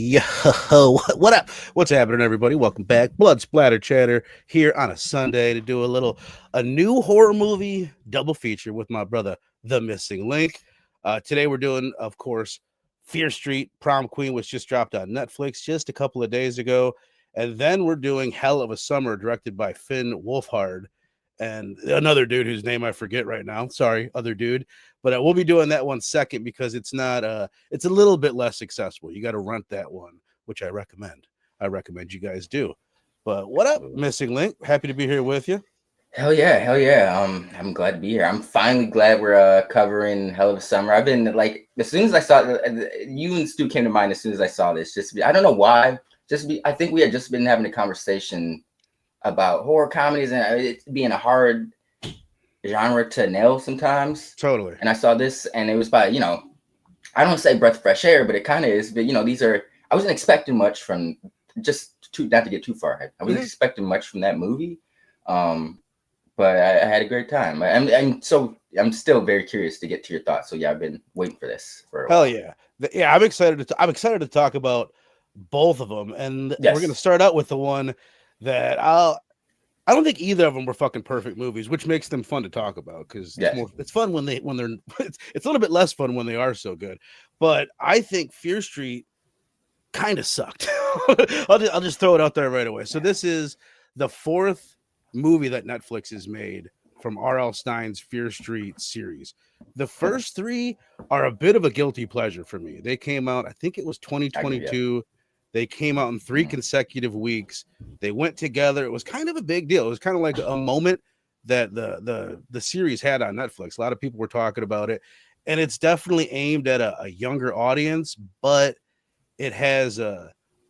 Yo, what up? What's happening, everybody? Welcome back. Blood Splatter Chatter here on a Sunday to do a new horror movie double feature with my brother, The Missing Link. Today we're doing, of course, Fear Street Prom Queen, which just dropped on Netflix just a couple of days ago. And then we're doing Hell of a Summer, directed by Finn Wolfhard and another dude whose name I forget right now. Sorry, other dude. But we'll be doing that one second because it's not it's a little bit less accessible. You got to rent that one, which I recommend. I recommend you guys do. But what up, Missing Link? Happy to be here with you. Hell yeah, hell yeah. I'm glad to be here. I'm finally glad we're covering Hell of a Summer. I've been like, as soon as I saw you and Stu came to mind as soon as I saw this. I don't know why. I think we had just been having a conversation about horror comedies and it being a hard genre to nail sometimes. Totally. And I saw this and it was by, I don't say breath of fresh air, but it kind of is. But I wasn't expecting much from not to get too far ahead. I wasn't expecting much from that movie. But I had a great time. I'm still very curious to get to your thoughts. So yeah, I've been waiting for this for a while. Hell yeah. Yeah, I'm excited to talk about both of them. And Yes. We're going to start out with the one that I don't think either of them were fucking perfect movies, which makes them fun to talk about because it's fun when they're it's a little bit less fun when they are so good. But I think Fear Street kind of sucked. I'll just throw it out there right away. So this is the fourth movie that Netflix has made from R.L. Stein's Fear Street series. The first three are a bit of a guilty pleasure for me. They came out, I think it was 2022. They came out in 3 consecutive weeks. They went together. It was kind of a big deal. It was kind of like a moment that the series had on Netflix. A lot of people were talking about it, and it's definitely aimed at a younger audience, but it has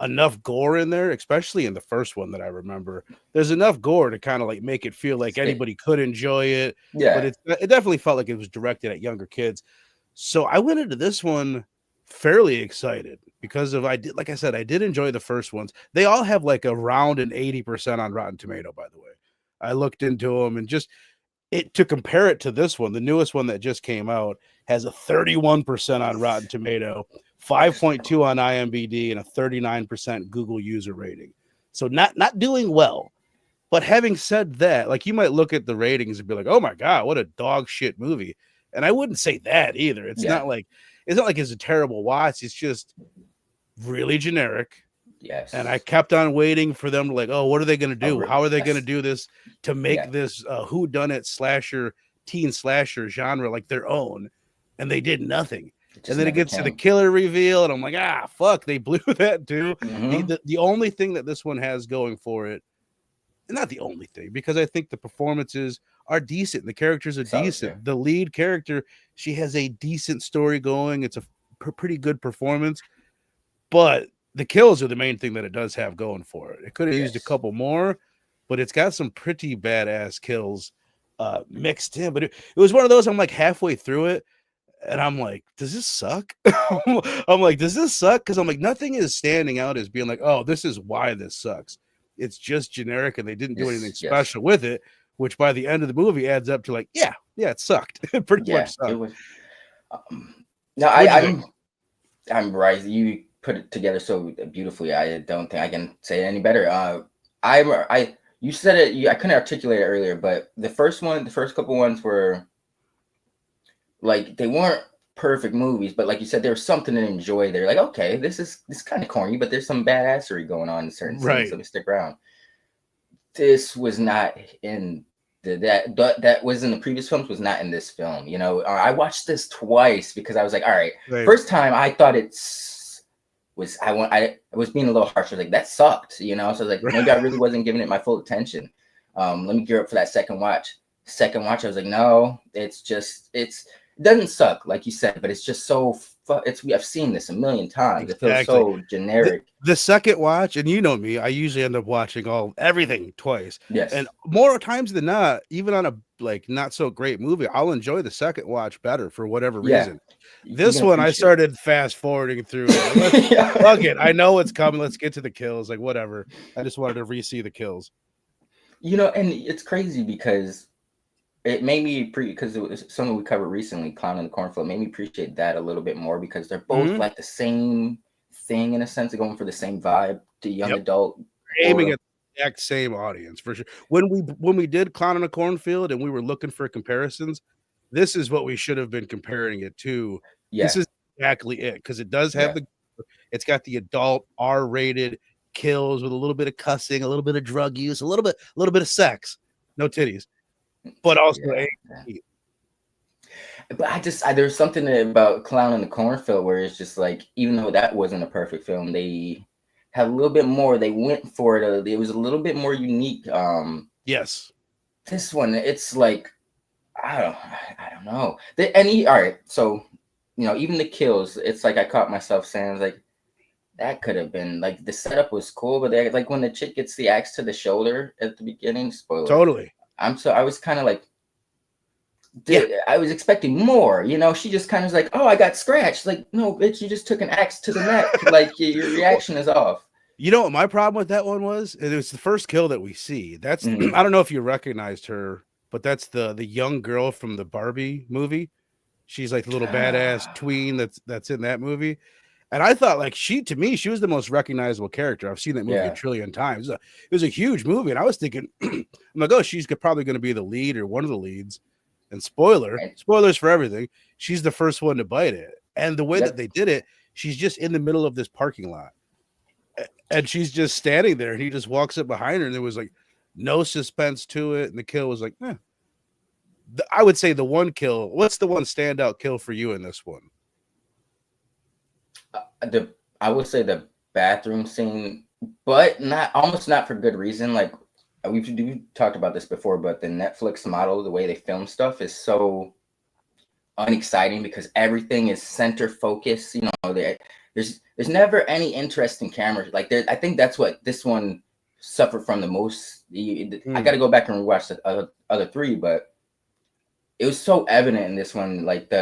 enough gore in there, especially in the first one that I remember. There's enough gore to kind of like make it feel like anybody could enjoy it. Yeah. But it definitely felt like it was directed at younger kids. So I went into this one fairly excited because I did enjoy the first ones. They all have like around an 80% on Rotten Tomato, by the way. I looked into them and to compare it to this one, the newest one that just came out has a 31% on Rotten Tomato, 5.2 on IMDb, and a 39% Google user rating. So not doing well. But having said that, like you might look at the ratings and be like, "Oh my god, what a dog shit movie." And I wouldn't say that either. It's not like it's a terrible watch. It's just really generic. Yes. And I kept on waiting for them to like, oh, what are they going to do? How are they going to do this to make this whodunit slasher, teen slasher genre like their own? And they did nothing. And then it gets to the killer reveal, and I'm like, fuck, they blew that too. Mm-hmm. The only thing that this one has going for it, not the only thing, because I think the performances are decent. The characters are decent. Yeah. The lead character, she has a decent story going. It's a pretty good performance, but the kills are the main thing that it does have going for it. It could have used a couple more, but it's got some pretty badass kills mixed in. But it was one of those, I'm like halfway through it, and I'm like, does this suck? I'm like, does this suck? Because I'm like, nothing is standing out as being like, oh, this is why this sucks. It's just generic, and they didn't do anything special with it, which by the end of the movie adds up to like, yeah, it sucked. It pretty much sucked. It was, I'm right. You put it together so beautifully. I don't think I can say it any better. You said it. I couldn't articulate it earlier, but the first couple ones were like they weren't perfect movies, but like you said, there was something to enjoy. They're like, okay, this kind of corny, but there's some badassery going on in certain scenes, so we stick around. This was not in that was in the previous films, was not in this film. I watched this twice because I was like, all right. First time I thought I was being a little harsh. I was like, that sucked, so I was like, maybe I really wasn't giving it my full attention. Let me gear up for that second watch. I was like, no, it doesn't suck like you said, but it's just so I've seen this a million times. It feels so generic. The second watch, and you know me, I usually end up watching everything twice. Yes. And more times than not, even on a not so great movie, I'll enjoy the second watch better for whatever reason. This one I started fast forwarding through. Fuck it. I know it's coming. Let's get to the kills. Like whatever. I just wanted to re-see the kills. And it's crazy because it made me because it was something we covered recently, Clown in the Cornfield, made me appreciate that a little bit more because they're both like the same thing in a sense, of going for the same vibe, the young adult. Aiming at the exact same audience for sure. When we did Clown in a Cornfield and we were looking for comparisons, this is what we should have been comparing it to. This is exactly it, because it does have it's got the adult R-rated kills with a little bit of cussing, a little bit of drug use, a little bit of sex, no titties, but also But there's something about Clown in the Cornfield where it's just like, even though that wasn't a perfect film, they had a little bit more. They went for it. It was a little bit more unique. Yes. This one, it's like, I don't know. All right. So, even the kills, it's like I caught myself saying, like, that could have been, like, the setup was cool, but like when the chick gets the axe to the shoulder at the beginning, spoiler. Totally. I was kind of like, I was expecting more, she just kind of was like, oh, I got scratched. Like, no, bitch, you just took an axe to the neck. Like, your reaction is off. You know what my problem with that one was? It was the first kill that we see. That's I don't know if you recognized her, but that's the young girl from the Barbie movie. She's like the little badass tween that's in that movie. And I thought, like, to me, she was the most recognizable character. I've seen that movie a trillion times. It was a huge movie, and I was thinking, I'm like, oh, she's probably going to be the lead or one of the leads. And spoilers for everything, she's the first one to bite it. And the way that they did it, she's just in the middle of this parking lot. And she's just standing there, and he just walks up behind her, and there was like no suspense to it. And the kill was like, I would say the one kill. What's the one standout kill for you in this one? I would say the bathroom scene, but almost not for good reason. Like, we've talked about this before, but the Netflix model, the way they film stuff, is so unexciting because everything is center focus. There's never any interesting cameras. Like, I think that's what this one suffered from the most. I got to go back and rewatch the other three, but it was so evident in this one. Like,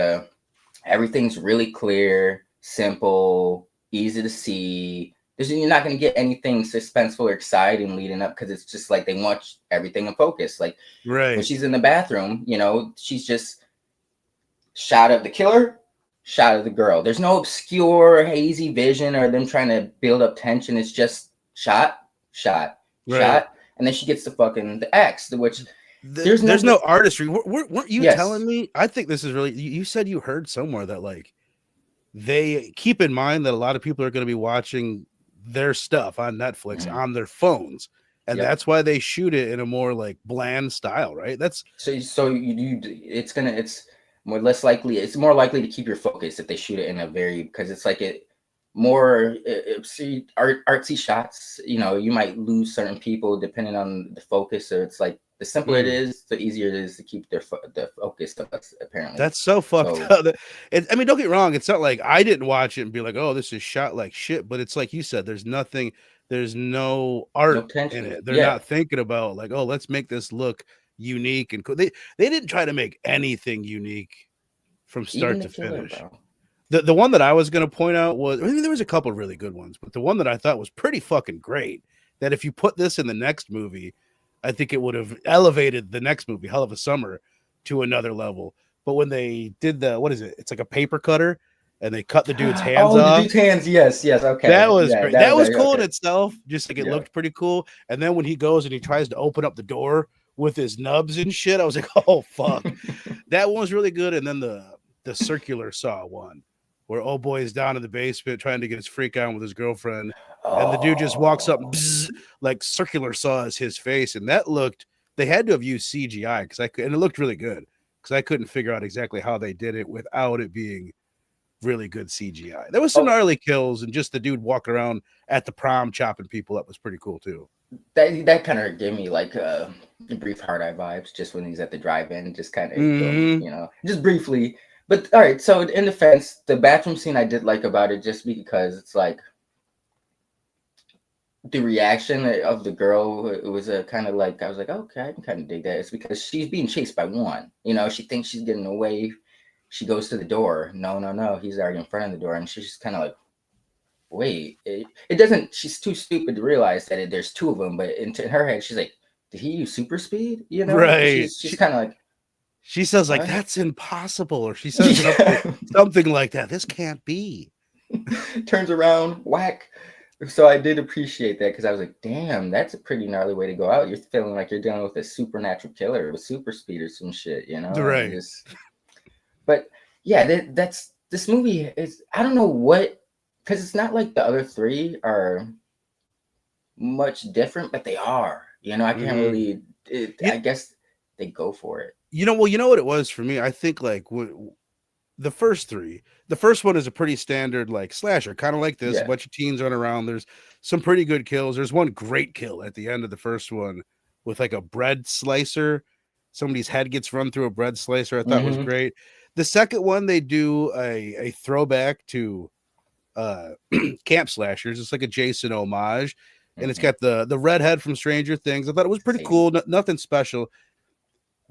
everything's really clear, simple, easy to see. You're not going to get anything suspenseful or exciting leading up because it's just like they want everything in focus. Like, when she's in the bathroom, she's just shot of the killer, shot of the girl. There's no obscure, hazy vision or them trying to build up tension. It's just shot, shot. And then she gets the axe, which there's no artistry. Weren't you telling me? I think this is really, you said you heard somewhere that, like, they keep in mind that a lot of people are going to be watching their stuff on Netflix on their phones, and that's why they shoot it in a more like bland style, right? That's it's less likely. It's more likely to keep your focus if they shoot it in a because it's like artsy shots. You might lose certain people depending on the focus. So it's like, the simpler it is, the easier it is to keep the focus. Apparently, that's so fucked up. I mean, don't get me wrong. It's not like I didn't watch it and be like, "Oh, this is shot like shit." But it's like you said, there's no art in it. They're not thinking about like, "Oh, let's make this look unique and cool." They didn't try to make anything unique from start to finish. The one that I was going to point out was, there was a couple of really good ones, but the one that I thought was pretty fucking great. That if you put this in the next movie, I think it would have elevated the next movie, Hell of a Summer, to another level. But when they did what is it? It's like a paper cutter, and they cut the dude's hands off. The dude's hands, yes, okay. That was great. That was cool in itself. Just like it looked pretty cool. And then when he goes and he tries to open up the door with his nubs and shit, I was like, oh fuck. That one was really good. And then the circular saw one, where old boy is down in the basement trying to get his freak on with his girlfriend. And the dude just walks up, bzz, like circular saws his face. And they had to have used CGI and it looked really good because I couldn't figure out exactly how they did it without it being really good CGI. There was some gnarly kills, and just the dude walking around at the prom chopping people up was pretty cool too. That kind of gave me like the brief Hard Eye vibes, just when he's at the drive-in, just kind of, just briefly. But all right, so in defense, the bathroom scene I did like about it just because it's like, the reaction of the girl, it was a kind of like, I was like, okay, I can kind of dig that. It's because she's being chased by one. She thinks she's getting away. She goes to the door. No, he's already in front of the door. And she's just kind of like, wait, it doesn't, she's too stupid to realize that there's two of them. But in her head, she's like, did he use super speed? Right. She's kind of like, she says, like, that's impossible. Or she says something like that. This can't be. turns around, whack. So I did appreciate that because I was like, damn, that's a pretty gnarly way to go out. You're feeling like you're dealing with a supernatural killer with super speed or some shit, you know? And Right. just, but yeah, that's this movie is, I don't know what, because it's not like the other three are much different, but they are, you know, I can't Mm-hmm. really, I guess they go for it. Well, you know what it was for me? I think like the first three, the first one is a pretty standard like slasher, kind of like this, a Yeah. bunch of teens run around. There's some pretty good kills. There's one great kill at the end of the first one with like a bread slicer. Somebody's head gets run through a bread slicer. I thought was Mm-hmm. great. The second one, they do a throwback to uh camp slashers. It's like a Jason homage, and it's Mm-hmm. got the redhead from Stranger Things. I thought it was pretty Sadie. cool. Nothing special.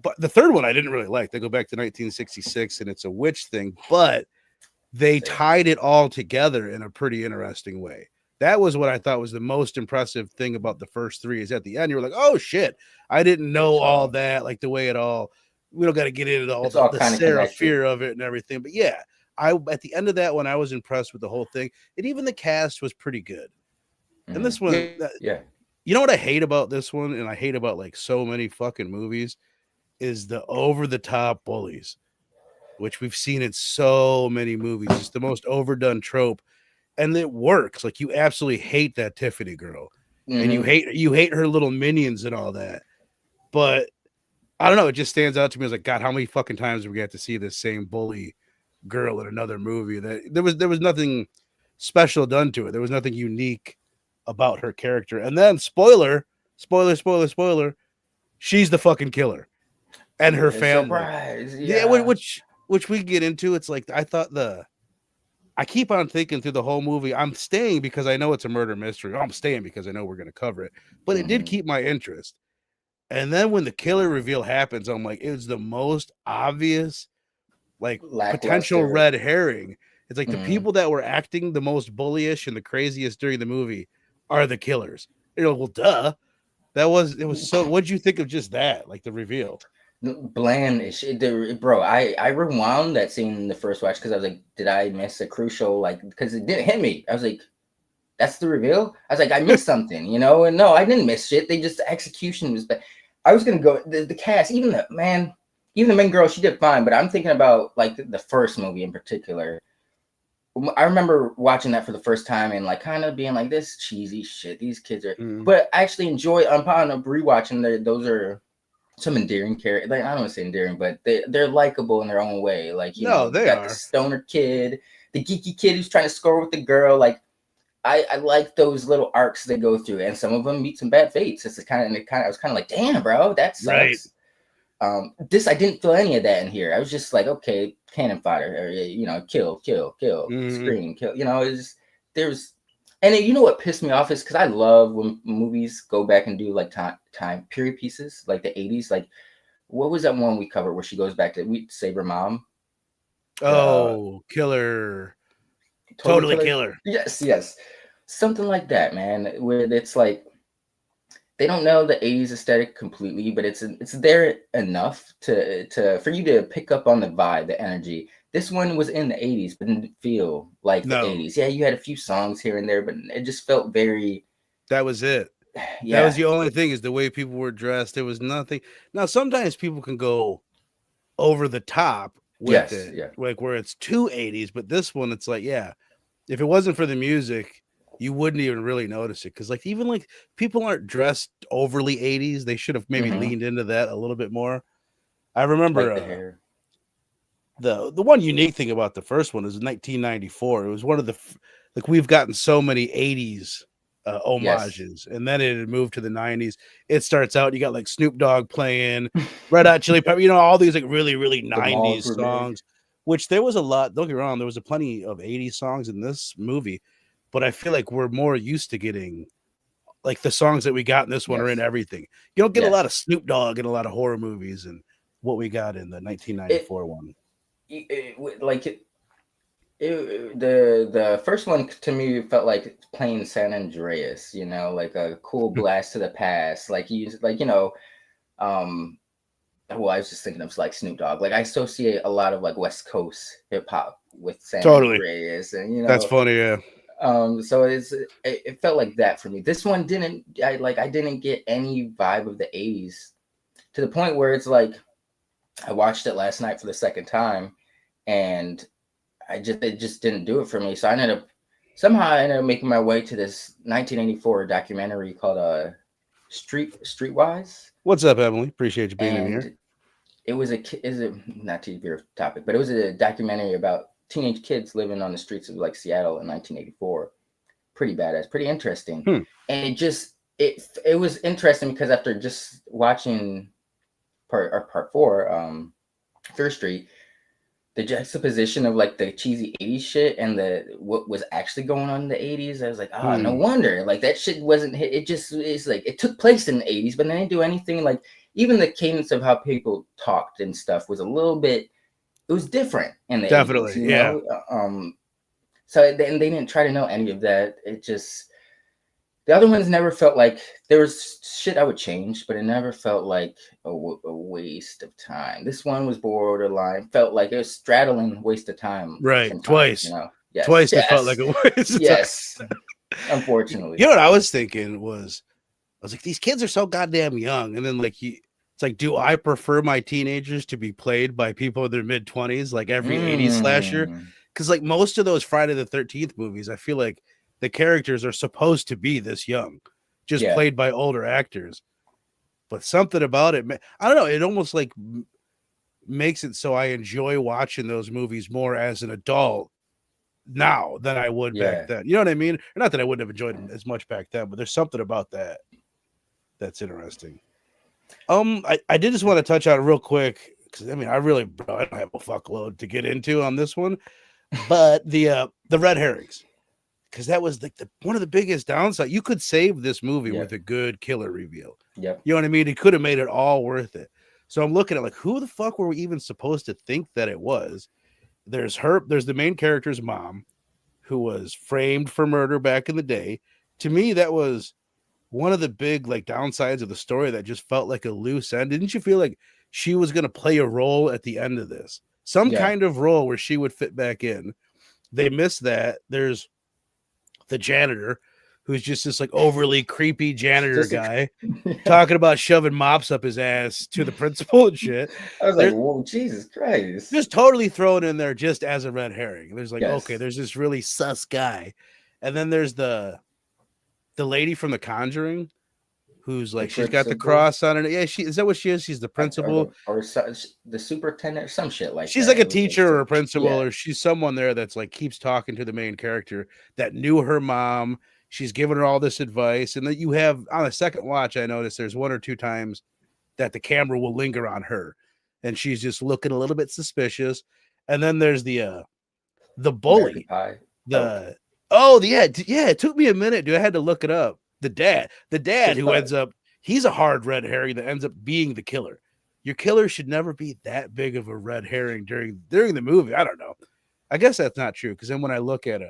But the third one I didn't really like. They go back to 1966 and it's a witch thing, but they Sadie. tied it all together in a pretty interesting way. That was what I thought was the most impressive thing about the first three is at the end, you were like, oh shit, I didn't know It's all all, that, like the way it all, we don't got to get into all it's all the kind of Sarah connected. fear of it and everything. But yeah, at the end of that one, I was impressed with the whole thing. And even the cast was pretty good. And Mm-hmm. this one, Yeah. you know what I hate about this one, and I hate about like so many fucking movies, is the over the top bullies, which we've seen in so many movies. It's the most overdone trope, and it works. Like you absolutely hate that Tiffany girl, and Mm-hmm. you hate her little minions and all that. But I don't know. It just stands out to me. I was like, God, how many fucking times do we get to see this same bully girl in another movie? That there was nothing special done to it. There was nothing unique about her character. And then spoiler, she's the fucking killer and her family. Surprise. Yeah, Yeah. which we get into. It's like I keep on thinking through the whole movie, I'm staying because I know it's a murder mystery. I'm staying because I know we're going to cover it. But it did Mm-hmm. keep my interest. And then when the killer reveal happens, I'm like, it's the most obvious, like potential Lackluster. red herring. It's like the Mm-hmm. people that were acting the most bullyish and the craziest during the movie are the killers. You're like, well, duh. It was so. What'd you think of just that? Like the reveal? Bland is bro. I rewound that scene in the first watch because I was like, did I miss a crucial, like, because it didn't hit me. I was like, that's the reveal. I was like, I missed something, you know. And no, I didn't miss shit. They just, the execution was bad. I was gonna go the cast, even the main girl, she did fine. But I'm thinking about like the first movie in particular. I remember watching that for the first time and like kind of being like, this cheesy shit. These kids are, Mm. but I actually enjoy. I'm on a rewatching. Those are some endearing characters. Like, I don't want to say endearing, but they're likable in their own way. Like, you No, know, you they got the are. stoner kid, the geeky kid who's trying to score with the girl. Like, I like those little arcs they go through, and some of them meet some bad fates. It's I was kind of like, damn, bro, that Right. sucks. This, I didn't feel any of that in here. I was just like, okay, cannon fodder, or, you know, kill, Mm. scream, kill. You know, there's, and you know what pissed me off is because I love when movies go back and do like time period pieces, like the 80s. Like, what was that one we covered where she goes back to we save her mom? The Oh, killer. Totally Totally Killer. killer. Yes, something like that, man. Where it's like they don't know the 80s aesthetic completely, but it's there enough to for you to pick up on the vibe, the energy. This one was in the 80s, but didn't feel like the No, 80s. Yeah, you had a few songs here and there, but it just felt very, that was it. That was yeah, the only thing is the way people were dressed. There was nothing. Now, sometimes people can go over the top with yes, it, yeah. like where it's too 80s, but this one, it's like, yeah, if it wasn't for the music, you wouldn't even really notice it. Cause like even like people aren't dressed overly 80s. They should have maybe Mm-hmm. leaned into that a little bit more. I remember Like the hair. the one unique thing about the first one is 1994. It was one of like we've gotten so many 80s Yes. homages, and then it had moved to the 90s. It starts out, you got like Snoop Dogg playing, Red Hot Chili Pepper, you know, all these like really The malls 90s were big. songs, which there was a lot. Don't get me wrong, there was a plenty of 80s songs in this movie, but I feel like we're more used to getting like the songs that we got in this one are in Yes. everything. You don't get a lot Yes. of Snoop Dogg in a lot of horror movies, and what we got in the It, 1994 one. like the first one to me felt like playing San Andreas, you know, like a cool blast to the past. Like you like, you know, um well, I was just thinking of like Snoop Dogg. Like I associate a lot of like West Coast hip hop with San Totally. Andreas, and That's funny, yeah. So it felt like that for me. This one didn't. I didn't get any vibe of the 80s to the point where it's like I watched it last night for the second time, and it just didn't do it for me. So I ended up making my way to this 1984 documentary called Streetwise. What's up, Emily? Appreciate you being in here. It was not to be your topic, but it was a documentary about teenage kids living on the streets of like Seattle in 1984. Pretty badass, pretty interesting. And it was interesting because after just watching part 4, Fear Street, the juxtaposition of like the cheesy 80s shit and what was actually going on in the 80s, I was like, oh, no wonder. Like that shit wasn't hit. It's like it took place in the 80s, but they didn't do anything. Like even the cadence of how people talked and stuff was a little bit, it was different in the 80s, you know? So and they didn't try to know any of that. It just, the other ones never felt like, there was shit I would change, but it never felt like a waste of time. This one was borderline, felt like it was straddling waste of time. Right, twice. You know? Yes. Twice it felt like a waste of time. Unfortunately. You know what I was thinking was, I was like, these kids are so goddamn young. And then like, it's like, do I prefer my teenagers to be played by people in their mid-20s, like every 80s slasher? Because like most of those Friday the 13th movies, I feel like the characters are supposed to be this young, just played by older actors. But something about it, I don't know, it almost like makes it so I enjoy watching those movies more as an adult now than I would back then. You know what I mean? Or not that I wouldn't have enjoyed them as much back then, but there's something about that that's interesting. I did just want to touch on it real quick because I mean, I don't have a fuckload to get into on this one, but the red herrings. Because that was like one of the biggest downsides. You could save this movie with a good killer reveal. You know what I mean? It could have made it all worth it. So I'm looking at like, who the fuck were we even supposed to think that it was? There's the main character's mom, who was framed for murder back in the day. To me, that was one of the big like downsides of the story that just felt like a loose end. Didn't you feel like she was going to play a role at the end of this? Some kind of role where she would fit back in. They missed that. There's the janitor, who's just this like overly creepy janitor guy talking about shoving mops up his ass to the principal and shit. I was like, whoa, Jesus Christ. Just totally thrown in there just as a red herring. There's like, okay, there's this really sus guy. And then there's the lady from The Conjuring, who's like, she's got the cross on it. Yeah, is that what she is? She's the principal or the superintendent or some shit like she's that. Like a teacher or a principal, or she's someone there that's like keeps talking to the main character that knew her mom. She's giving her all this advice. And then you have on the second watch, I noticed there's one or two times that the camera will linger on her and she's just looking a little bit suspicious. And then there's the bully. It took me a minute, dude. I had to look it up. The dad who ends up, he's a hard red herring that ends up being the killer. Your killer should never be that big of a red herring during the movie. I don't know. I guess that's not true. Because then when I look at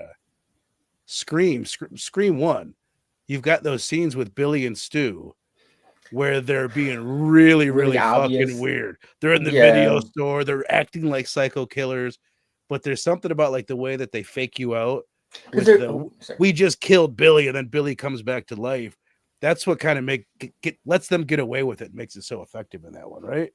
Scream 1, you've got those scenes with Billy and Stu where they're being really, really fucking weird. They're in the video store. They're acting like psycho killers. But there's something about like the way that they fake you out. We just killed Billy and then Billy comes back to life. That's what kind of lets them get away with it, makes it so effective in that one, right?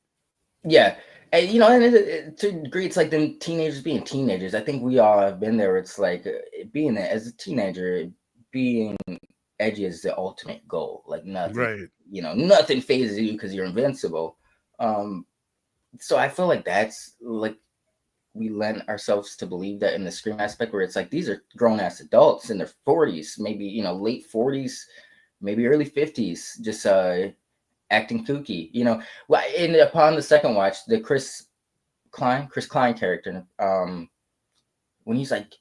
Yeah. And you know, and to a degree, it's like them teenagers being teenagers. I think we all have been there. It's like being as a teenager, being edgy is the ultimate goal. Like nothing, right? You know, nothing phases you because you're invincible. So I feel like that's like we lend ourselves to believe that in the Scream aspect, where it's like these are grown ass adults in their 40s, maybe, you know, late 40s, maybe early 50s, just acting kooky, you know. Well, and upon the second watch, the Chris Klein character, when he's like,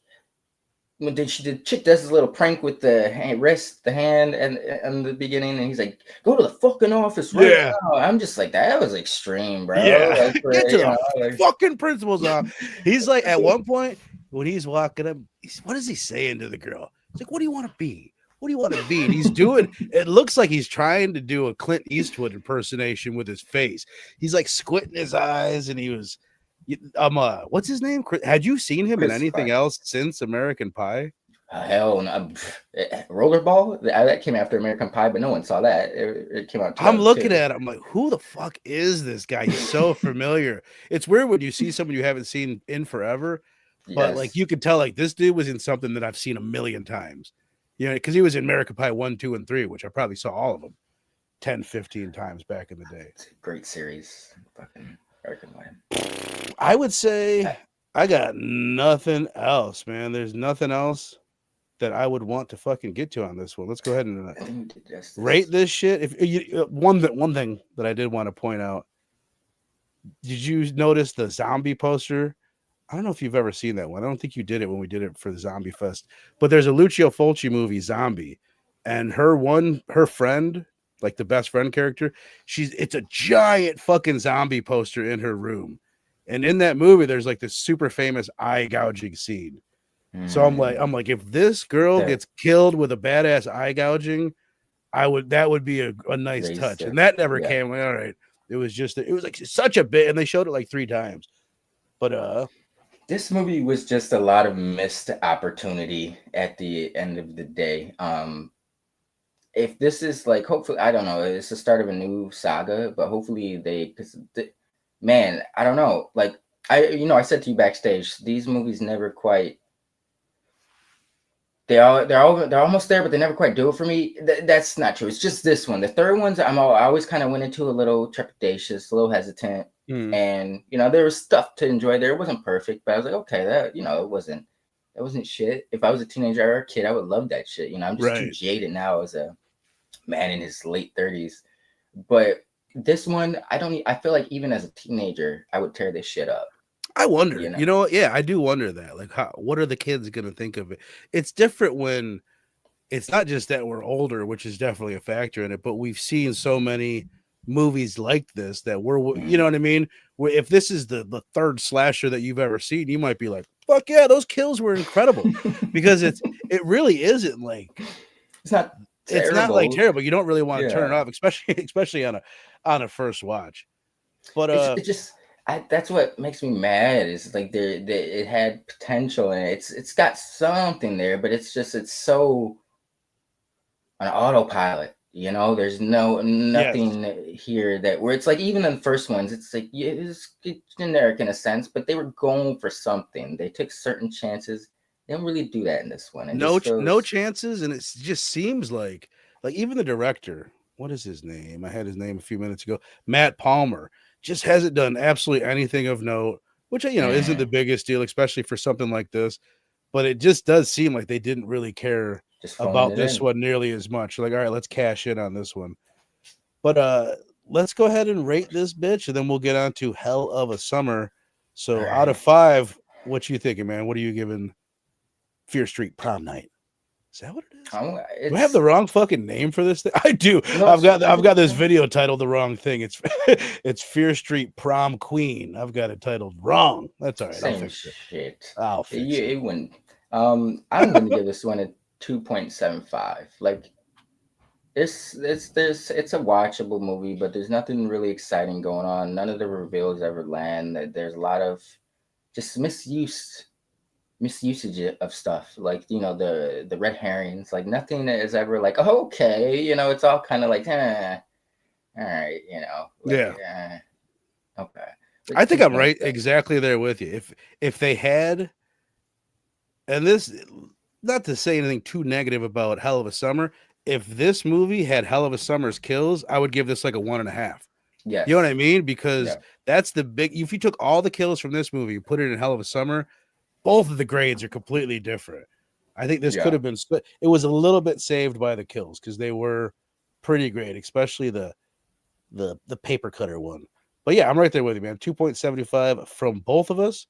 when the chick does this little prank with the hand, and the beginning, and he's like, "Go to the fucking office right now." I'm just like, that was extreme, bro. Yeah, like, get to the fucking principal's office. He's like, at one point when he's walking up, what is he saying to the girl? He's like, "What do you want to be? what do you want to be? And he's doing, it looks like he's trying to do a Clint Eastwood impersonation with his face. He's like squinting his eyes, and he was, what's his name? Had you seen him in anything else since American Pie? Hell no. Rollerball? That came after American Pie, but no one saw that. It came out. I'm looking at it. I'm like, who the fuck is this guy? He's so familiar. It's weird when you see someone you haven't seen in forever, but like you could tell, like this dude was in something that I've seen a million times. You know, because he was in American Pie 1, 2, and 3, which I probably saw all of them 10, 15 times back in the day. It's a great series. Fucking American Pie. I would say I got nothing else, man. There's nothing else that I would want to fucking get to on this one. Let's go ahead and rate this shit. If you, one thing that I did want to point out, did you notice the zombie poster? I don't know if you've ever seen that one. I don't think you did it when we did it for the Zombie Fest, but there's a Lucio Fulci movie, Zombie, and her friend, like the best friend character, it's a giant fucking zombie poster in her room. And in that movie, there's like this super famous eye gouging scene. So I'm like, if this girl gets killed with a badass eye gouging, that would be a nice touch. And that never came. Like, all right. It was like such a bit, and they showed it like 3 times. But this movie was just a lot of missed opportunity at the end of the day. If this is like, hopefully, I don't know, it's the start of a new saga, but hopefully man, I don't know. Like I said to you backstage, these movies never quite. They're almost there, but they never quite do it for me. That's not true. It's just this one. The third one's I always kind of went into a little trepidatious, a little hesitant. And there was stuff to enjoy there. It wasn't perfect, but I was like, okay, that it wasn't shit. If I was a teenager or a kid, I would love that shit. I'm just too jaded now as a man in his late 30s. But this one, I feel like even as a teenager, I would tear this shit up. I wonder, yeah, I do wonder that. Like, what are the kids gonna think of it? It's different when it's not just that we're older, which is definitely a factor in it, but we've seen so many movies like this that you know what I mean? Where if this is the third slasher that you've ever seen, you might be like, fuck yeah, those kills were incredible. Because it really isn't like it's not like terrible. You don't really want to turn it off, especially on a first watch. But it's just that's what makes me mad is like it had potential and it's got something there, but it's so on autopilot. There's nothing here where it's like even in the first ones, it's like it's generic in a sense, but they were going for something. They took certain chances. They don't really do that in this one. No chances, and it just seems like even the director, what is his name? I had his name a few minutes ago. Matt Palmer just hasn't done absolutely anything of note, which isn't the biggest deal, especially for something like this. But it just does seem like they didn't really care about this one nearly as much. Like, all right, let's cash in on this one. But let's go ahead and rate this bitch, and then we'll get on to Hell of a Summer. So out of 5, what you thinking, man? What are you giving Fear Street Prom Night? Is that what it is? Do I have the wrong fucking name for this thing? I do. No, I've got this video titled the wrong thing. It's Fear Street Prom Queen. I've got it titled wrong. That's all right. Same shit. I'll fix it. It wouldn't. I'm gonna give this one a 2.75. Like it's a watchable movie, but there's nothing really exciting going on. None of the reveals ever land. There's a lot of just misusage of stuff, like the red herrings. Like nothing is ever like, oh, okay, it's all kind of like all right, okay. But I think I'm right exactly there with you. If they had, and this, not to say anything too negative about Hell of a Summer, if this movie had Hell of a Summer's kills, I would give this like a 1.5. Yeah, you know what I mean? Because that's the big. If you took all the kills from this movie, you put it in Hell of a Summer, both of the grades are completely different. I think this could have been split. It was a little bit saved by the kills because they were pretty great, especially the paper cutter one. But yeah, I'm right there with you, man. 2.75 from both of us.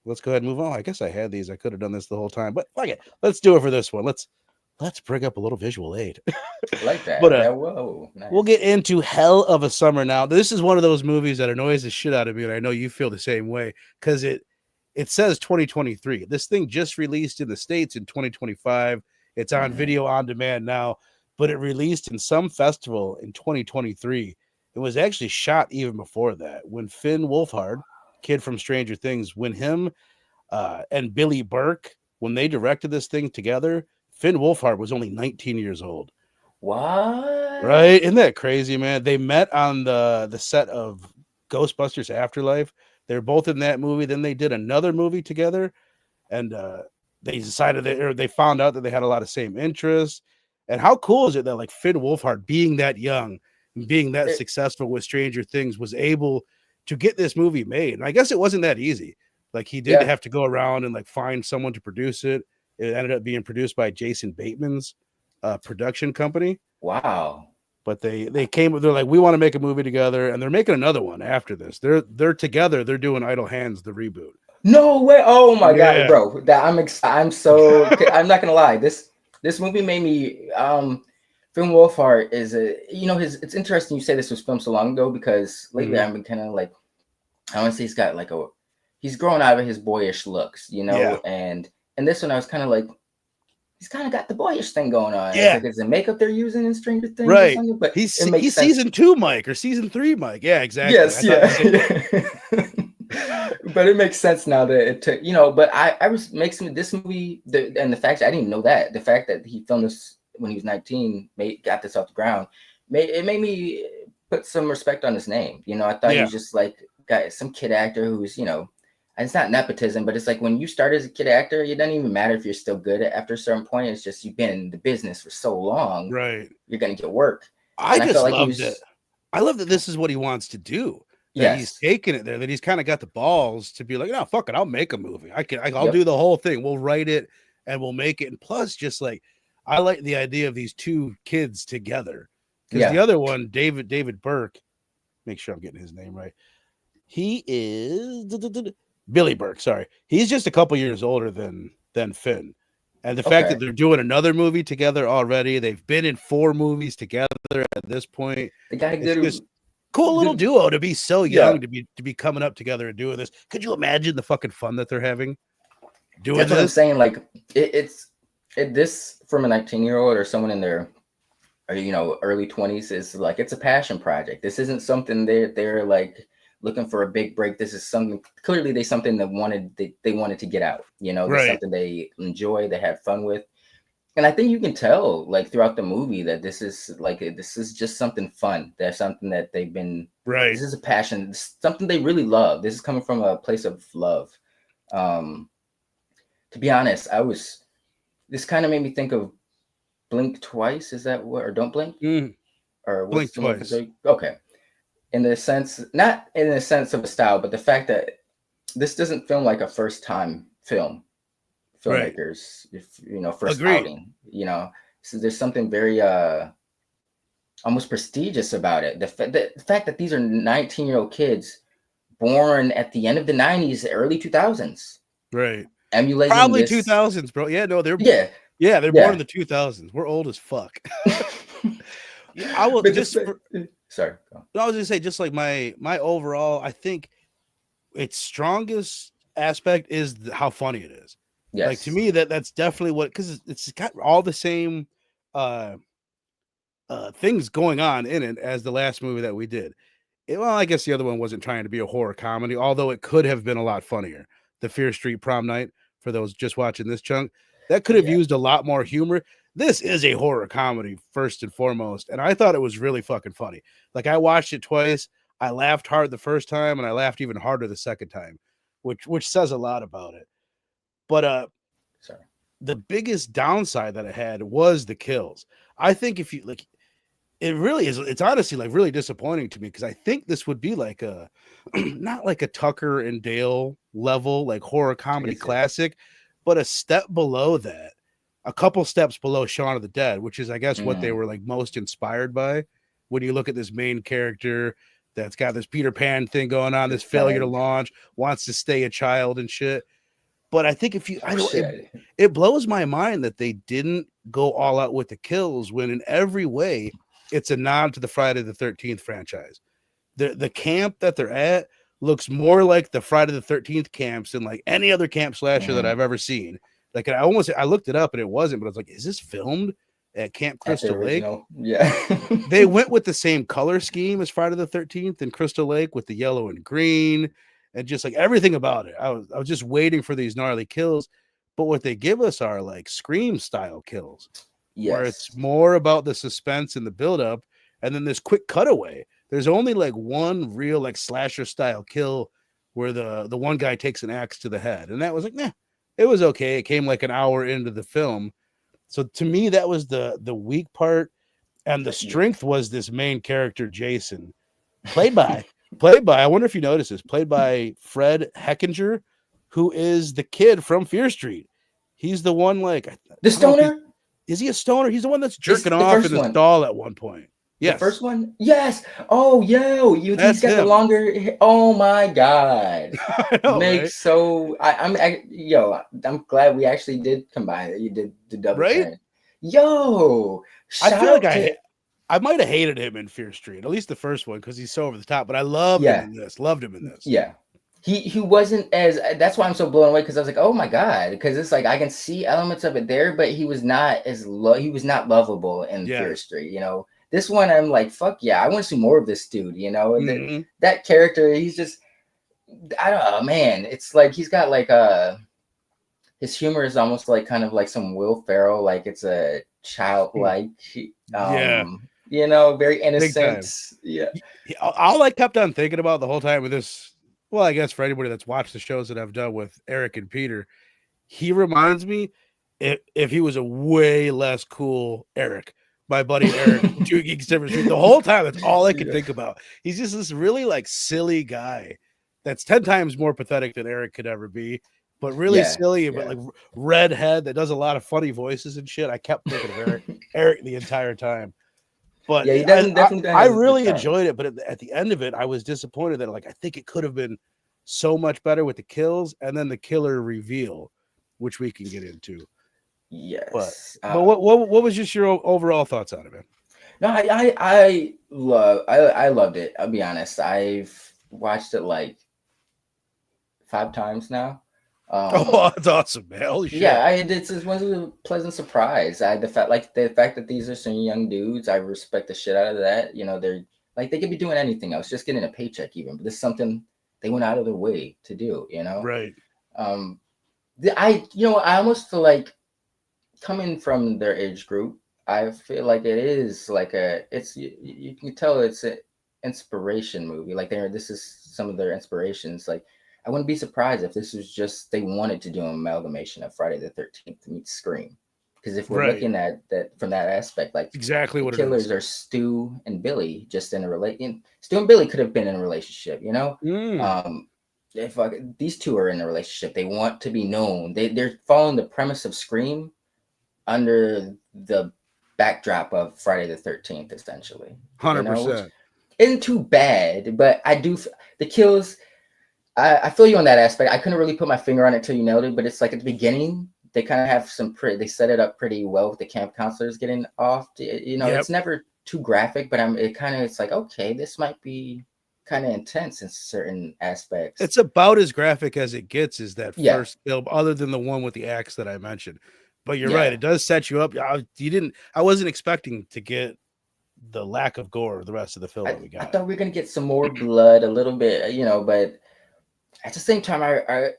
Let's go ahead and move on. I guess I had these. I could have done this the whole time, but fuck it. Let's do it for this one. Let's bring up a little visual aid. I like that. But nice. We'll get into Hell of a Summer now. This is one of those movies that annoys the shit out of me, and I know you feel the same way because it says 2023. This thing just released in the States in 2025. It's on video on demand now, but it released in some festival in 2023. It was actually shot even before that, when Finn Wolfhard, kid from Stranger Things, when him and Billy Burke, when they directed this thing together, Finn Wolfhard was only 19 years old. What? Right? Isn't that crazy, man? They met on the set of Ghostbusters Afterlife. They're both in that movie. Then they did another movie together, and they decided they found out that they had a lot of same interests. And how cool is it that like Finn Wolfhard, being that young and being that successful with Stranger Things, was able to get this movie made? And I guess it wasn't that easy. Like he did have to go around and like find someone to produce it. It ended up being produced by Jason Bateman's production company. Wow. But they're like, we want to make a movie together, and they're making another one after this. They're together. They're doing Idle Hands, the reboot. No way! Oh my god, bro! That I'm so I'm not gonna lie. This movie made me. Finn Wolfhard is it's interesting you say this was filmed so long ago, because lately I've been kind of like, I want to say he's got like he's growing out of his boyish looks, and this one I was kind of like, he's kind of got the boyish thing going on. Yeah. Like, is the makeup they're using in Stranger Things? Right. But he's season 2 Mike or season 3 Mike. Yeah, exactly. Yes, yeah. But it makes sense now that it took, but this movie, and the fact that I didn't even know that, the fact that he filmed this when he was 19, got this off the ground, made me put some respect on his name. I thought he was just like some kid actor who's, it's not nepotism, but it's like when you start as a kid actor, it doesn't even matter if you're still good after a certain point. It's just you've been in the business for so long, right? You're gonna get work. I just loved it. I love that this is what he wants to do. That he's taking it there. That he's kind of got the balls to be like, no, fuck it, I'll make a movie. I'll do the whole thing. We'll write it and we'll make it. And plus, just like I like the idea of these two kids together, because the other one, David Burke, make sure I'm getting his name right. He is Billy Burke, sorry. He's just a couple years older than Finn. And the fact that they're doing another movie together already, they've been in 4 movies together at this point. They got a good, cool little duo to be so young, to be coming up together and doing this. Could you imagine the fucking fun that they're having doing That's this? what I'm saying. Like this from a 19-year-old or someone in their early 20s is like, it's a passion project. This isn't something they're like looking for a big break. This is something clearly they wanted to get out. There's something they enjoy, they had fun with. And I think you can tell like throughout the movie that this is just something fun. There's something that they've been This is a passion, something they really love. This is coming from a place of love. To be honest, this kind of made me think of Blink Twice. Is that what, or Don't Blink? Or Blink Twice. Okay. In the sense, not in the sense of a style, but the fact that this doesn't film like a first time film. Filmmakers, first outing, so there's something very almost prestigious about it. The fact that these are 19-year-old kids born at the end of the 90s, early 2000s, right? Emulating probably this. 2000s, bro. Yeah, no, they're born in the 2000s. We're old as fuck. I will sorry. I was gonna say, just like my overall, I think its strongest aspect is how funny it is. Yes. Like to me, that's definitely what, because it's got all the same things going on in it as the last movie that we did. Well, I guess the other one wasn't trying to be a horror comedy, although it could have been a lot funnier. The Fear Street Prom Night, for those just watching this chunk, that could have used a lot more humor. This is a horror comedy first and foremost, and I thought it was really fucking funny. Like, I watched it twice. I laughed hard the first time, and I laughed even harder the second time, which says a lot about it. But the biggest downside that it had was the kills. I think if you like, it really is. It's honestly like really disappointing to me, because I think this would be like a not like a Tucker and Dale level like horror comedy classic, but a step below that, a couple steps below Shaun of the Dead, which is, I guess, what they were like most inspired by. When you look at this main character that's got this Peter Pan thing going on, this failure to launch, wants to stay a child and shit. But I think it blows my mind that they didn't go all out with the kills, when in every way it's a nod to the Friday the 13th franchise. The camp that they're at looks more like the Friday the 13th camps than like any other camp slasher that I've ever seen. Like I looked it up and it wasn't, but I was like, is this filmed at Camp Crystal Lake? Yeah. They went with the same color scheme as Friday the 13th in Crystal Lake with the yellow and green and just like everything about it. I was just waiting for these gnarly kills, but what they give us are like Scream style kills, where it's more about the suspense and the buildup, and then this quick cutaway. There's only like one real like slasher style kill where the one guy takes an axe to the head, and that was like, nah, it was okay. It came like an hour into the film. So to me, that was the weak part, and the strength was this main character, Jason, played by, I wonder if you noticed this, played by Fred Heckinger, who is the kid from Fear Street. He's the one, like the stoner. Is he a stoner? He's the one that's jerking off in the stall at one point. Yes. The first one? Yes. Oh, he's got the longer. Oh my God. Makes so. I'm glad we actually did combine it. You did the double. Right? Thing. Yo. I feel like I might have hated him in Fear Street, at least the first one, because he's so over the top. But I loved him in this. Loved him in this. Yeah. He wasn't as. That's why I'm so blown away, because I was like, oh my God, because it's like I can see elements of it there, but he was not as he was not lovable in Fear Street. This one, I'm like, fuck yeah, I want to see more of this dude, that character, he's just, I don't know, man. It's like, he's got like his humor is almost like kind of like some Will Ferrell, like it's a childlike, very innocent. Yeah. All I kept on thinking about the whole time with this, well, I guess for anybody that's watched the shows that I've done with Eric and Peter, he reminds me if he was a way less cool Eric. My buddy Eric, the whole time, that's all I could think about. He's just this really like silly guy that's 10 times more pathetic than Eric could ever be, but really silly, but like redhead that does a lot of funny voices and shit. I kept thinking of Eric the entire time. But he doesn't I really enjoyed it, but at the end of it, I was disappointed that like I think it could have been so much better with the kills and then the killer reveal, which we can get into. Yes, but what was just your overall thoughts on it, man? No, I loved it. I'll be honest. I've watched it like 5 times now. That's awesome, man! Holy shit! Yeah, it was a pleasant surprise. The fact that these are some young dudes, I respect the shit out of that. They're like they could be doing anything else, just getting a paycheck even, but this is something they went out of their way to do. Right. I almost feel like, coming from their age group, I feel like it is like you can tell it's an inspiration movie. Like this is some of their inspirations. Like I wouldn't be surprised if this was just they wanted to do an amalgamation of Friday the 13th to meet Scream. Because if we're looking at that from that aspect, like exactly what killers are Stu and Billy just in a relation. Stu and Billy could have been in a relationship, If these two are in a relationship, they want to be known. They're following the premise of Scream under the backdrop of Friday the 13th, essentially. 100%. Isn't too bad, but I do the kills. I feel you on that aspect. I couldn't really put my finger on it till you nailed it, but it's like at the beginning they kind of have they set it up pretty well with the camp counselors getting off. It's never too graphic, but it's like, okay, this might be kind of intense in certain aspects. It's about as graphic as it gets. Is that first film, other than the one with the axe that I mentioned. But you're right. It does set you up. I wasn't expecting to get the lack of gore of the rest of the film that we got. I thought we were going to get some more blood a little bit, but at the same time,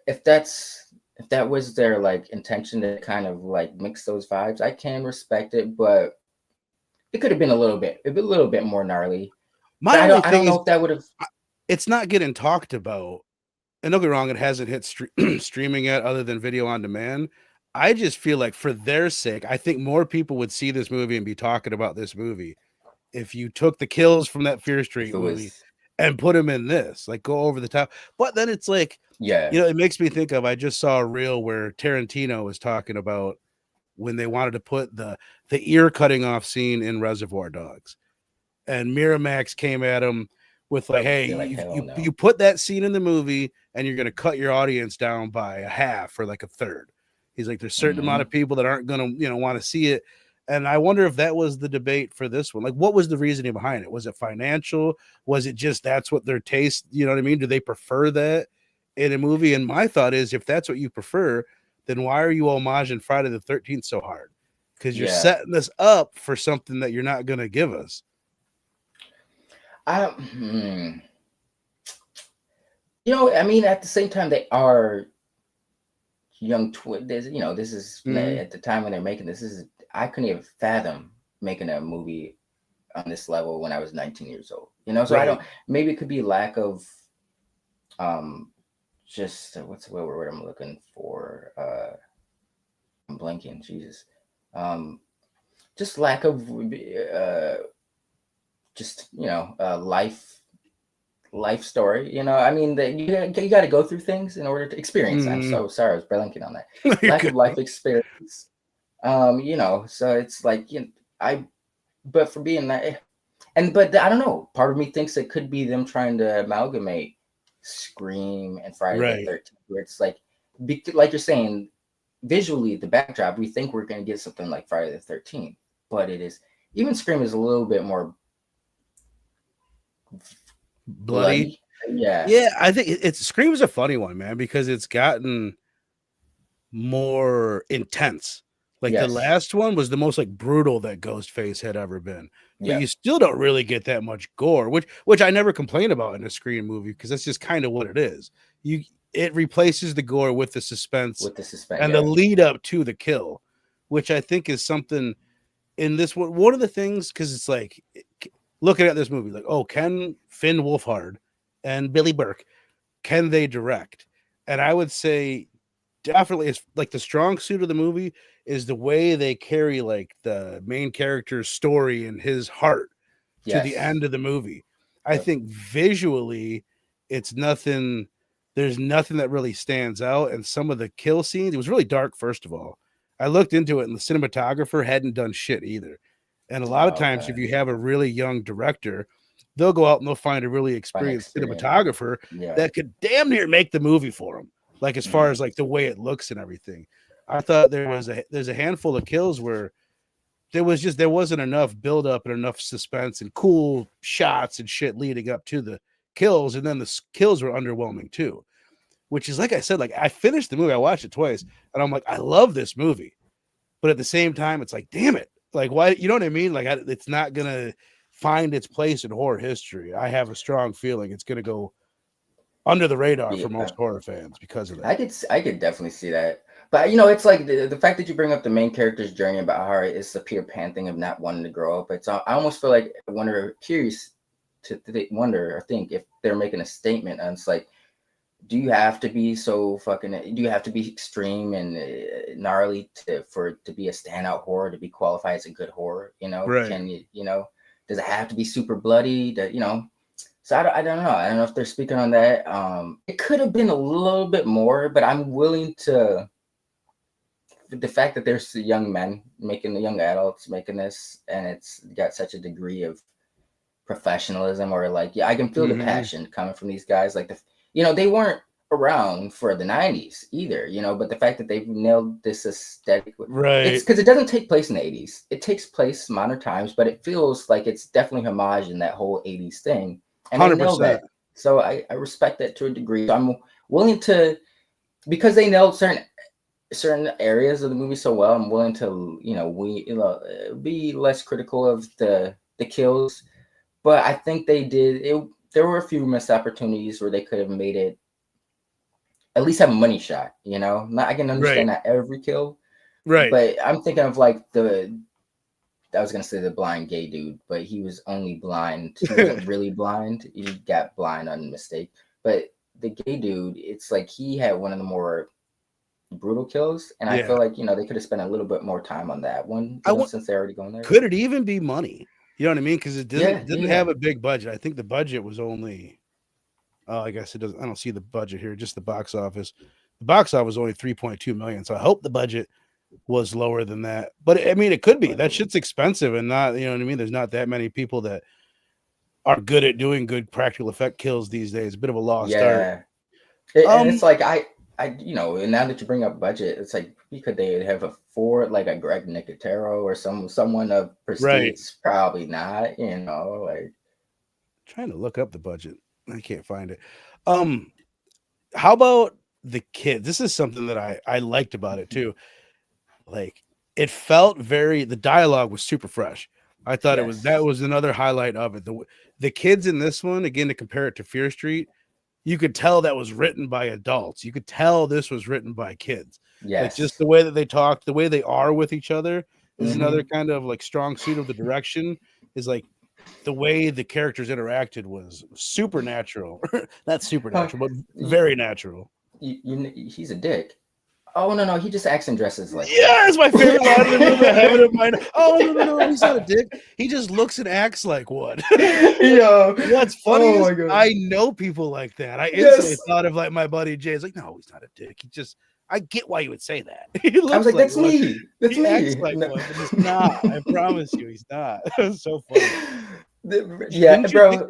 if that was their like intention to kind of like mix those vibes, I can respect it, but it could have been a little bit more gnarly. I don't know if that would have. It's not getting talked about. And don't get me wrong, it hasn't hit streaming yet, other than video on demand. I just feel like for their sake, I think more people would see this movie and be talking about this movie if you took the kills from that Fear Street movie and put them in this, like go over the top. But then it's like, it makes me think of, I just saw a reel where Tarantino was talking about when they wanted to put the ear cutting off scene in Reservoir Dogs, and Miramax came at him with like, hey, you put that scene in the movie and you're going to cut your audience down by a half or like a third. He's like, there's a certain amount of people that aren't going to, want to see it. And I wonder if that was the debate for this one. Like, what was the reasoning behind it? Was it financial? Was it just that's what their taste, you know what I mean? Do they prefer that in a movie? And my thought is, if that's what you prefer, then why are you homaging Friday the 13th so hard? Because you're Yeah. setting this up for something that you're not going to give us. You know, I mean, at the same time, they are young twins. You know, this is at the time when they're making this. I couldn't even fathom making a movie on this level when I was 19 years old. You know, so I don't. Maybe it could be lack of, just what's the word I'm looking for? I'm blanking. Jesus, just lack of, just life story. You know, I mean, you got to go through things in order to experience. I'm so sorry, I was blanking on that. Lack of life experience. You know, so it's like, but for being that, but I don't know. Part of me thinks it could be them trying to amalgamate Scream and Friday the 13th, where it's like you're saying, visually the backdrop, we think we're going to get something like Friday the 13th, but it is, even Scream is a little bit more bloody. Yeah, I think Scream is a funny one, man, because it's gotten more intense. Like the last one was the most like brutal that Ghostface had ever been. But you still don't really get that much gore, which I never complain about in a Scream movie, because that's just kind of what it is. It replaces the gore with the suspense and the lead up to the kill, which I think is something in this one of the things, because it's like looking at this movie, like, oh, can Finn Wolfhard and Billy Burke, can they direct? And I would say definitely it's like the strong suit of the movie is the way they carry like the main character's story and his heart to the end of the movie. I think visually it's nothing, there's nothing that really stands out. And some of the kill scenes, it was really dark. First of all, I looked into it and the cinematographer hadn't done shit either. And a lot of times if you have a really young director, they'll go out and they'll find a really experienced cinematographer that could damn near make the movie for them. Like as far as like the way it looks and everything. I thought there's a handful of kills where there wasn't enough build up and enough suspense and cool shots and shit leading up to the kills. And then the kills were underwhelming too, which is, like I said, like I finished the movie, I watched it twice and I'm like, I love this movie. But at the same time, it's like, damn it. Like, why, you know what I mean? Like it's not going to find its place in horror history. I have a strong feeling it's going to go under the radar for most horror fans because of that. I could definitely see that. But, you know, it's like the fact that you bring up the main character's journey about how it's the Peter Pan thing of not wanting to grow up. It's, I almost feel like curious to wonder or think if they're making a statement. And it's like, do you have to be do you have to be extreme and gnarly to be a standout horror, to be qualified as a good horror? You know, can you know, does it have to be super bloody? You know, so I don't know. I don't know if they're speaking on that. It could have been a little bit more, but I'm willing to. The fact that there's young adults making this, and it's got such a degree of professionalism, or like, I can feel the passion coming from these guys. Like they weren't around for the 90s either, you know, but the fact that they've nailed this aesthetic, it's because it doesn't take place in the 80s. It takes place modern times, but it feels like it's definitely homage in that whole 80s thing. And 100%. They nailed that. So I respect that to a degree. So I'm willing to, because they nailed certain areas of the movie so well, I'm willing to, be less critical of the kills. But I think they did it. There were a few missed opportunities where they could have made it at least have a money shot, you know. I can understand not every kill, but I'm thinking of like I was gonna say the blind gay dude, but he was only blind. He wasn't really blind. He got blind on mistake. But the gay dude, it's like he had one of the more brutal kills, and I feel like they could have spent a little bit more time on that one, since they're already going there. Could it even be money? You know what I mean? Because it didn't have a big budget. I think the budget was only, I guess it doesn't. I don't see the budget here. Just the box office. The box office was only $3.2 million. So I hope the budget was lower than that. But I mean, it could be. That shit's expensive, and not, you know what I mean. There's not that many people that are good at doing good practical effect kills these days. A bit of a lost art. And it's like and now that you bring up budget, it's like, could they have afford like a Greg Nicotero or someone of prestige? Probably not, like. Trying to look up the budget. I can't find it. How about the kids. This is something that I liked about it too. Like it felt the dialogue was super fresh. I thought that was another highlight of it. The kids in this one, again, to compare it to Fear Street, you could tell that was written by adults. You could tell this was written by kids. Like just the way that they talk, the way they are with each other is another kind of like strong suit of the direction. Is like the way the characters interacted was supernatural. Not supernatural, but very natural. He's a dick. Oh no, he just acts and dresses like. Yeah, it's my favorite line in the movie. I have it in mind. Oh no, he's not a dick. He just looks and acts like one. Yo, what's funny is I know people like that. I instantly thought of like my buddy Jay. It's like, no, he's not a dick. I get why you would say that. I was like, that's one. Me. That's he me. Acts like one, but he's not. I promise you, he's not. It's so funny. Yeah, bro.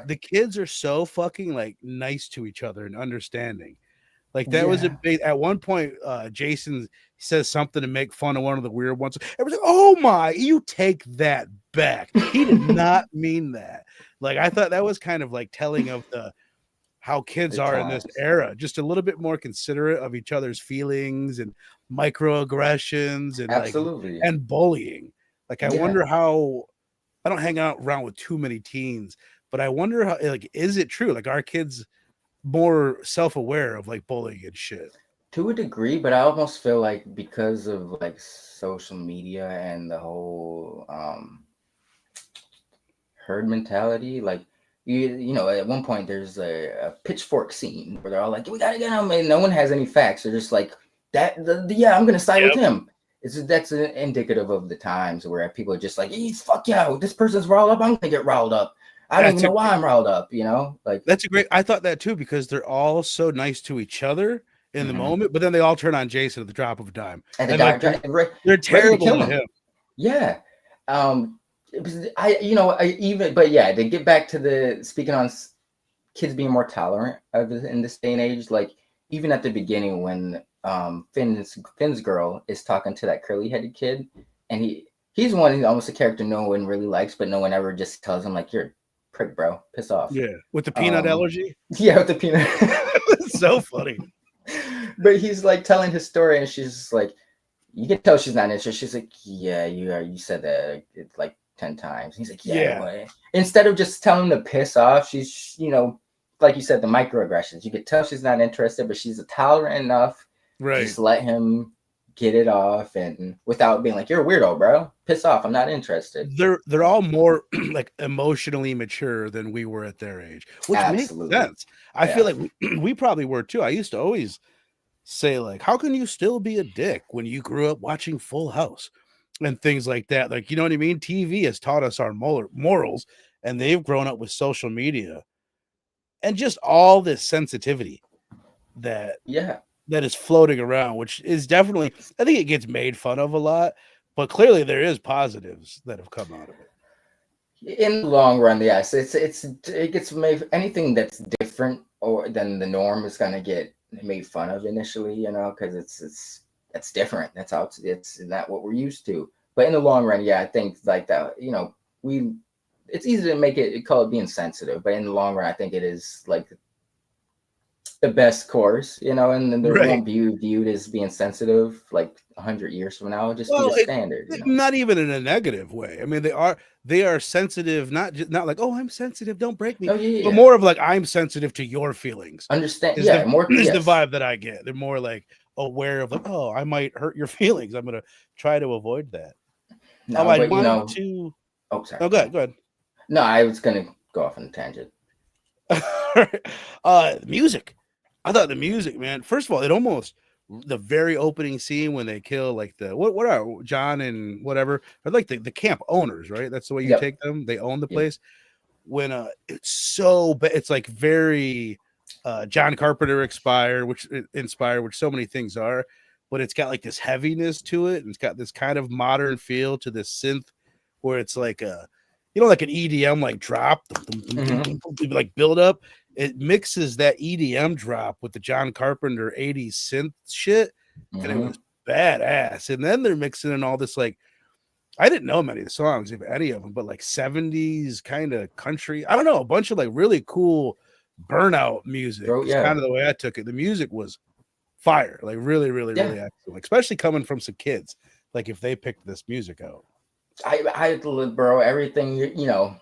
The kids are so fucking like nice to each other and understanding. Like that was a big. At one point, Jason says something to make fun of one of the weird ones. Everyone's like, "Oh my, you take that back." He did not mean that. Like I thought that was kind of like telling of how kids are in this era, just a little bit more considerate of each other's feelings and microaggressions and absolutely and bullying. Like I wonder how. I don't hang out around with too many teens, but I wonder how. Like, is it true? Like, are kids more self-aware of like bullying and shit? To a degree, but I almost feel like because of like social media and the whole herd mentality, like. You know, at one point there's a pitchfork scene where they're all like, "We gotta get him," and no one has any facts. They're just like, I'm gonna side with him." That's indicative of the times where people are just like, "Fuck yeah, this person's riled up. I'm gonna get riled up. I don't even know why I'm riled up." You know, like I thought that too because they're all so nice to each other in the moment, but then they all turn on Jason at the drop of a dime, and they're terrible to him. Yeah. To get back to speaking on kids being more tolerant in this day and age, like even at the beginning when Finn's girl is talking to that curly headed kid, and he's almost a character no one really likes, but no one ever just tells him like, "You're a prick, bro, piss off." Yeah, with the peanut allergy. Yeah, with the peanut. It's so funny. But he's like telling his story, and she's just like, you can tell she's not interested. She's like, "Yeah, you are. You said that it's like 10 times." He's like, yeah. Instead of just telling him to piss off, she's, like you said, the microaggressions. You could tell she's not interested, but she's tolerant enough to just let him get it off and without being like, "You're a weirdo, bro. Piss off. I'm not interested." They're all more like emotionally mature than we were at their age, which makes sense. I feel like we probably were too. I used to always say like, how can you still be a dick when you grew up watching Full House? And things like that. Like, you know what I mean? TV has taught us our morals, and they've grown up with social media and just all this sensitivity that is floating around, which is definitely, I think it gets made fun of a lot, but clearly there is positives that have come out of it. In the long run, yes, it gets made. Anything that's different or than the norm is gonna get made fun of initially, because it's different. That's how it's not what we're used to. But in the long run, I think like that, it's easy to call it being sensitive, but in the long run, I think it is like the best course, and then there won't be viewed as being sensitive like 100 years from now. It'll just be the standard. Not even in a negative way. I mean, they are sensitive, not like, "Oh, I'm sensitive, don't break me," but more of like, "I'm sensitive to your feelings." Understand? Is the vibe that I get. They're more like aware of like, "Oh, I might hurt your feelings. I'm gonna try to avoid that." No, I wanted to. Oh, sorry. Oh, go ahead. No, I was gonna go off on a tangent. Music. I thought the music, man. First of all, the very opening scene when they kill like what are John and whatever, or like the camp owners, right? That's the way you take them. They own the place. When it's so bad, it's like very John Carpenter inspired, which so many things are, but it's got like this heaviness to it, and it's got this kind of modern feel to this synth, where it's like like an EDM like drop, like build up. It mixes that EDM drop with the John Carpenter 80s synth shit, and it was badass. And then they're mixing in all this like, I didn't know many of the songs, if any of them, but like 70s kind of country. I don't know, a bunch of like really cool burnout music. It's kind of the way I took it. The music was fire, like really, really, really excellent, especially coming from some kids. Like if they picked this music out. Bro, everything, you know,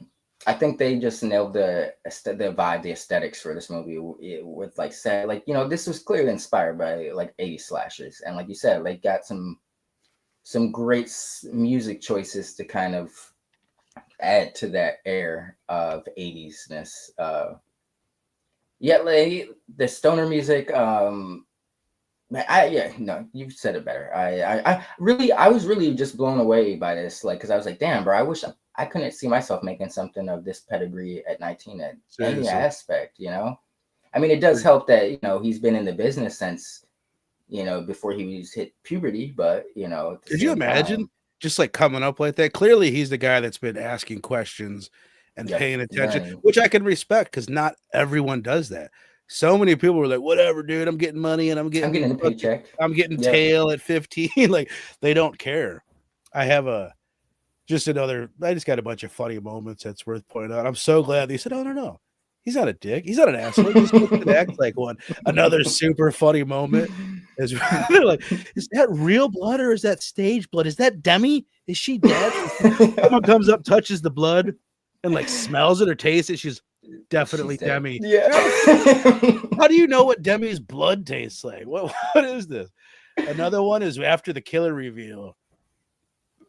I think they just nailed the vibe, the aesthetics for this movie with like said, like, you know, this was clearly inspired by like 80s slashers. And like you said, like got some great music choices to kind of add to that air of 80s-ness. Yeah, like the stoner music, you've said it better. I was really just blown away by this, like, because I was like, damn, bro, I wish I couldn't see myself making something of this pedigree at 19 at any aspect, you know. I mean, it does help that, you know, he's been in the business since, you know, before he was hit puberty, but, you know, could you imagine just like coming up like that? Clearly he's the guy that's been asking questions and paying attention, which I can respect, because not everyone does that. So many people were like, whatever, dude, I'm getting money and I'm getting a paycheck. I'm getting tail at 15. Like, they don't care. I have I just got a bunch of funny moments that's worth pointing out. I'm so glad they said, oh, no. He's not a dick. He's not an asshole. He just looks and acts like one. Another super funny moment is they're like, is that real blood or is that stage blood? Is that Demi? Is she dead? Someone comes up, touches the blood, and like smells it or tastes it. She's definitely Demi. Yeah. How do you know what Demi's blood tastes like? What is this? Another one is after the killer reveal.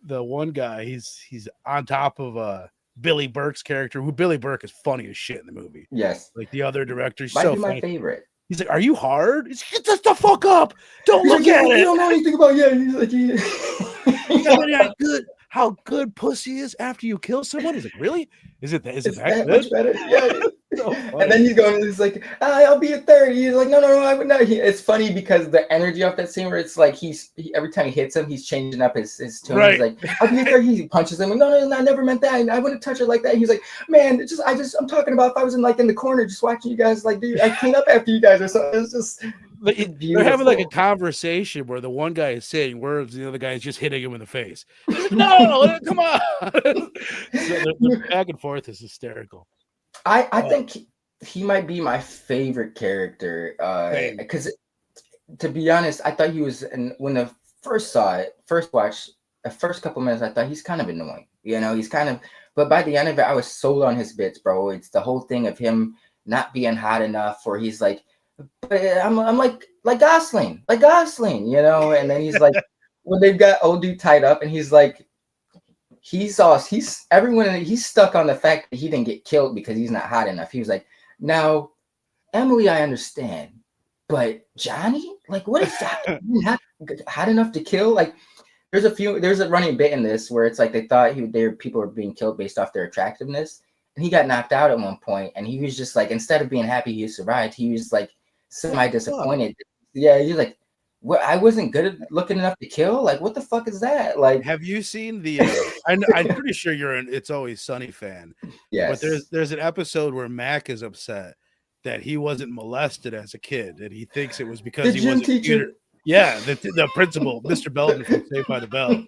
The one guy, he's on top of Billy Burke's character, who Billy Burke is funny as shit in the movie. Yes. Like the other director, might be my favorite. He's like, are you hard? He's like, get the fuck up. Don't look at it. You don't know anything about He's like, how good pussy is after you kill someone. He's like, really? Is it that good? Much better? Yeah. So and then he's like, I'll be a third. He's like, no, I would not. It's funny because the energy of that scene where it's like every time he hits him, he's changing up his tune. Right. He's like, I'll be a third. He punches him. No, I never meant that. I wouldn't touch it like that. He's like, man, I'm talking about if I was in the corner just watching you guys, like, dude, I clean up after you guys or something. It's just. They're having like a conversation where the one guy is saying words, the other guy is just hitting him in the face. No, come on. So the back and forth is hysterical. I think he might be my favorite character because, to be honest, I thought he was, and when I first watch, the first couple minutes, I thought he's kind of annoying. You know, but by the end of it, I was sold on his bits, bro. It's the whole thing of him not being hot enough, where he's like, but I'm like Gosling, you know, and then he's like, when they've got old dude tied up, and he's like, he's stuck on the fact that he didn't get killed because he's not hot enough. He was like, now, Emily, I understand, but Johnny, like, what is that? Not hot enough to kill? Like, there's a running bit in this where it's like they thought people were being killed based off their attractiveness, and he got knocked out at one point, and he was just like, instead of being happy he survived, he was like semi-disappointed. Yeah, he's like, what? I wasn't good at looking enough to kill? Like, what the fuck is that? Like, have you seen the I'm pretty sure you're an It's Always Sunny fan. Yes. But there's an episode where Mac is upset that he wasn't molested as a kid, and he thinks it was because he wasn't teacher. Yeah, the principal, Mr. Belden from Saved by the Bell.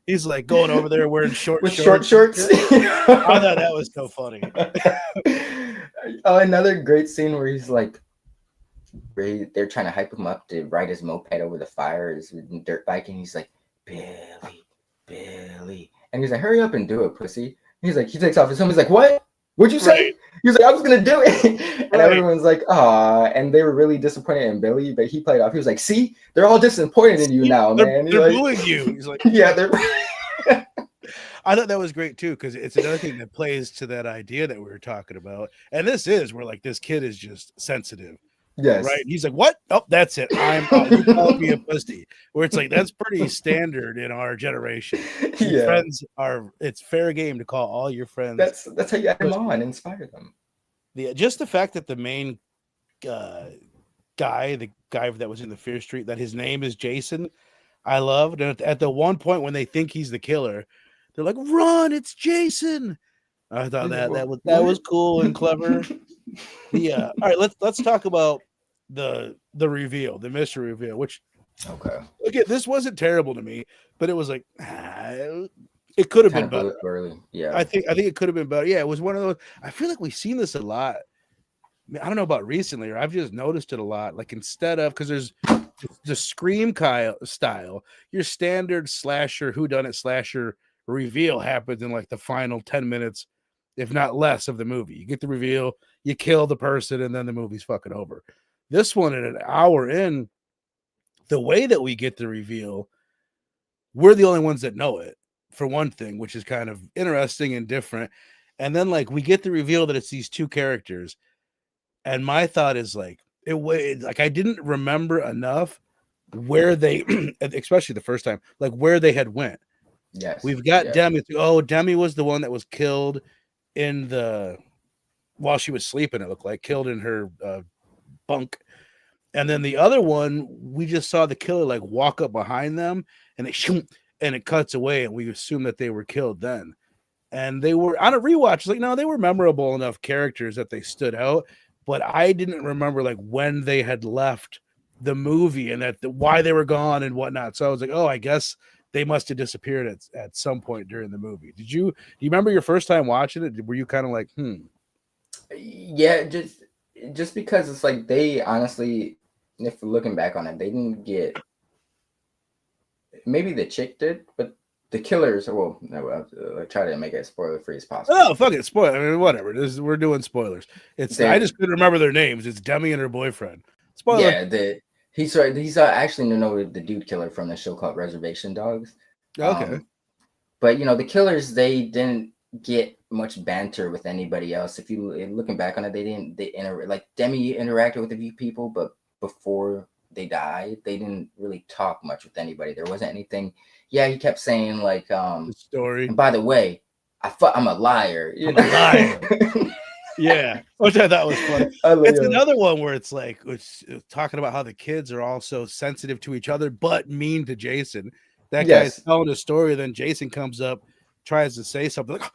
He's like going over there wearing short shorts. I thought that was so funny. Another great scene where he's like, they're trying to hype him up to ride his moped over the fire, his dirt bike, and he's like, Billy, and he's like, hurry up and do it, pussy. He's like, he takes off his helmet. He's like, what? What'd you say? Right. He's like, I was gonna do it, and everyone's like, ah, and they were really disappointed in Billy, but he played off. He was like, see, they're all disappointed in you now, man. They're bullying you. He's like, yeah, they're. I thought that was great too, because it's another thing that plays to that idea that we were talking about, and this is where like this kid is just sensitive. Yes. Right. He's like, what? Oh, that's it. You called me a pussy. Where it's like, that's pretty standard in our generation. Your friends it's fair game to call all your friends. That's how you add them on, inspire them. Just the fact that the main guy, the guy that was in the Fear Street, that his name is Jason, I loved. And at the one point when they think he's the killer, they're like, run, it's Jason. I thought that was cool and clever. Yeah. All right, let's talk about the reveal, the mystery reveal, which again, this wasn't terrible to me, but it was like it could have been better. Early. Yeah. I think it could have been better. Yeah, it was one of those. I feel like we've seen this a lot I don't know about recently, or I've just noticed it a lot. Like instead of, because there's the Scream style, your standard slasher, whodunit slasher reveal happens in like the final 10 minutes, if not less, of the movie. You get the reveal, you kill the person, and then the movie's fucking over. This one, at an hour in, the way that we get the reveal, we're the only ones that know it, for one thing, which is kind of interesting and different. And then like we get the reveal that it's these two characters. And my thought is like, like I didn't remember enough where they, especially the first time, like where they had went. Yes. We've got Demi. Oh, Demi was the one that was killed while she was sleeping, it looked like, killed in her bunk. And then the other one, we just saw the killer like walk up behind them and it cuts away, and we assume that they were killed then. And they were on a rewatch, like, no, they were memorable enough characters that they stood out, but I didn't remember like when they had left the movie and why they were gone and whatnot. So I was like, oh, I guess they must have disappeared at some point during the movie. Do you remember your first time watching it? Were you kind of like, Yeah, just because it's like they honestly, if looking back on it, they didn't get. Maybe the chick did, but the killers. Well, no, I'll try to make it spoiler free as possible. Oh, fuck it, spoiler. I mean, whatever. We're doing spoilers. I just couldn't remember their names. It's Demi and her boyfriend. Spoiler. Yeah, he's actually the dude killer from the show called Reservation Dogs. Okay. But the killers, they didn't get much banter with anybody else. If you looking back on it, like Demi interacted with a few people, but before they died, they didn't really talk much with anybody. There wasn't anything. Yeah, he kept saying like the story. And by the way, I'm a liar. I'm a liar. Yeah, which I thought was funny. It's another one where it's like talking about how the kids are all so sensitive to each other, but mean to Jason. That guy's telling a story, then Jason comes up, tries to say something. Like,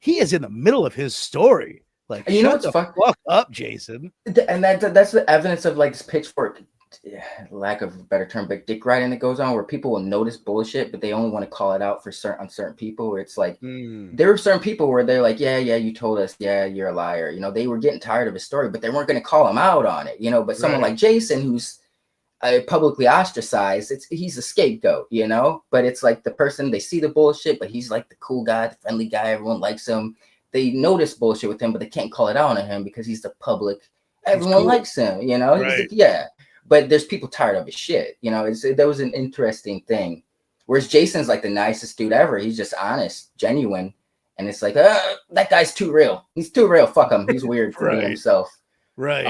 he is in the middle of his story. Like, shut the fuck up, Jason. And that's the evidence of like this pitchfork, lack of a better term, but dick riding that goes on, where people will notice bullshit, but they only want to call it out for certain people. Where it's like there were certain people where they're like, yeah, you told us, yeah, you're a liar. They were getting tired of his story, but they weren't going to call him out on it. But someone like Jason, who's publicly ostracized, he's a scapegoat. But it's like the person, they see the bullshit, but he's like the cool guy, the friendly guy, everyone likes him. They notice bullshit with him, but they can't call it out on him because he's the public. Everyone likes him. Right. Yeah. But there's people tired of his shit. That was an interesting thing. Whereas Jason's like the nicest dude ever. He's just honest, genuine. And it's like, that guy's too real. He's too real. Fuck him. He's weird for being himself. Right.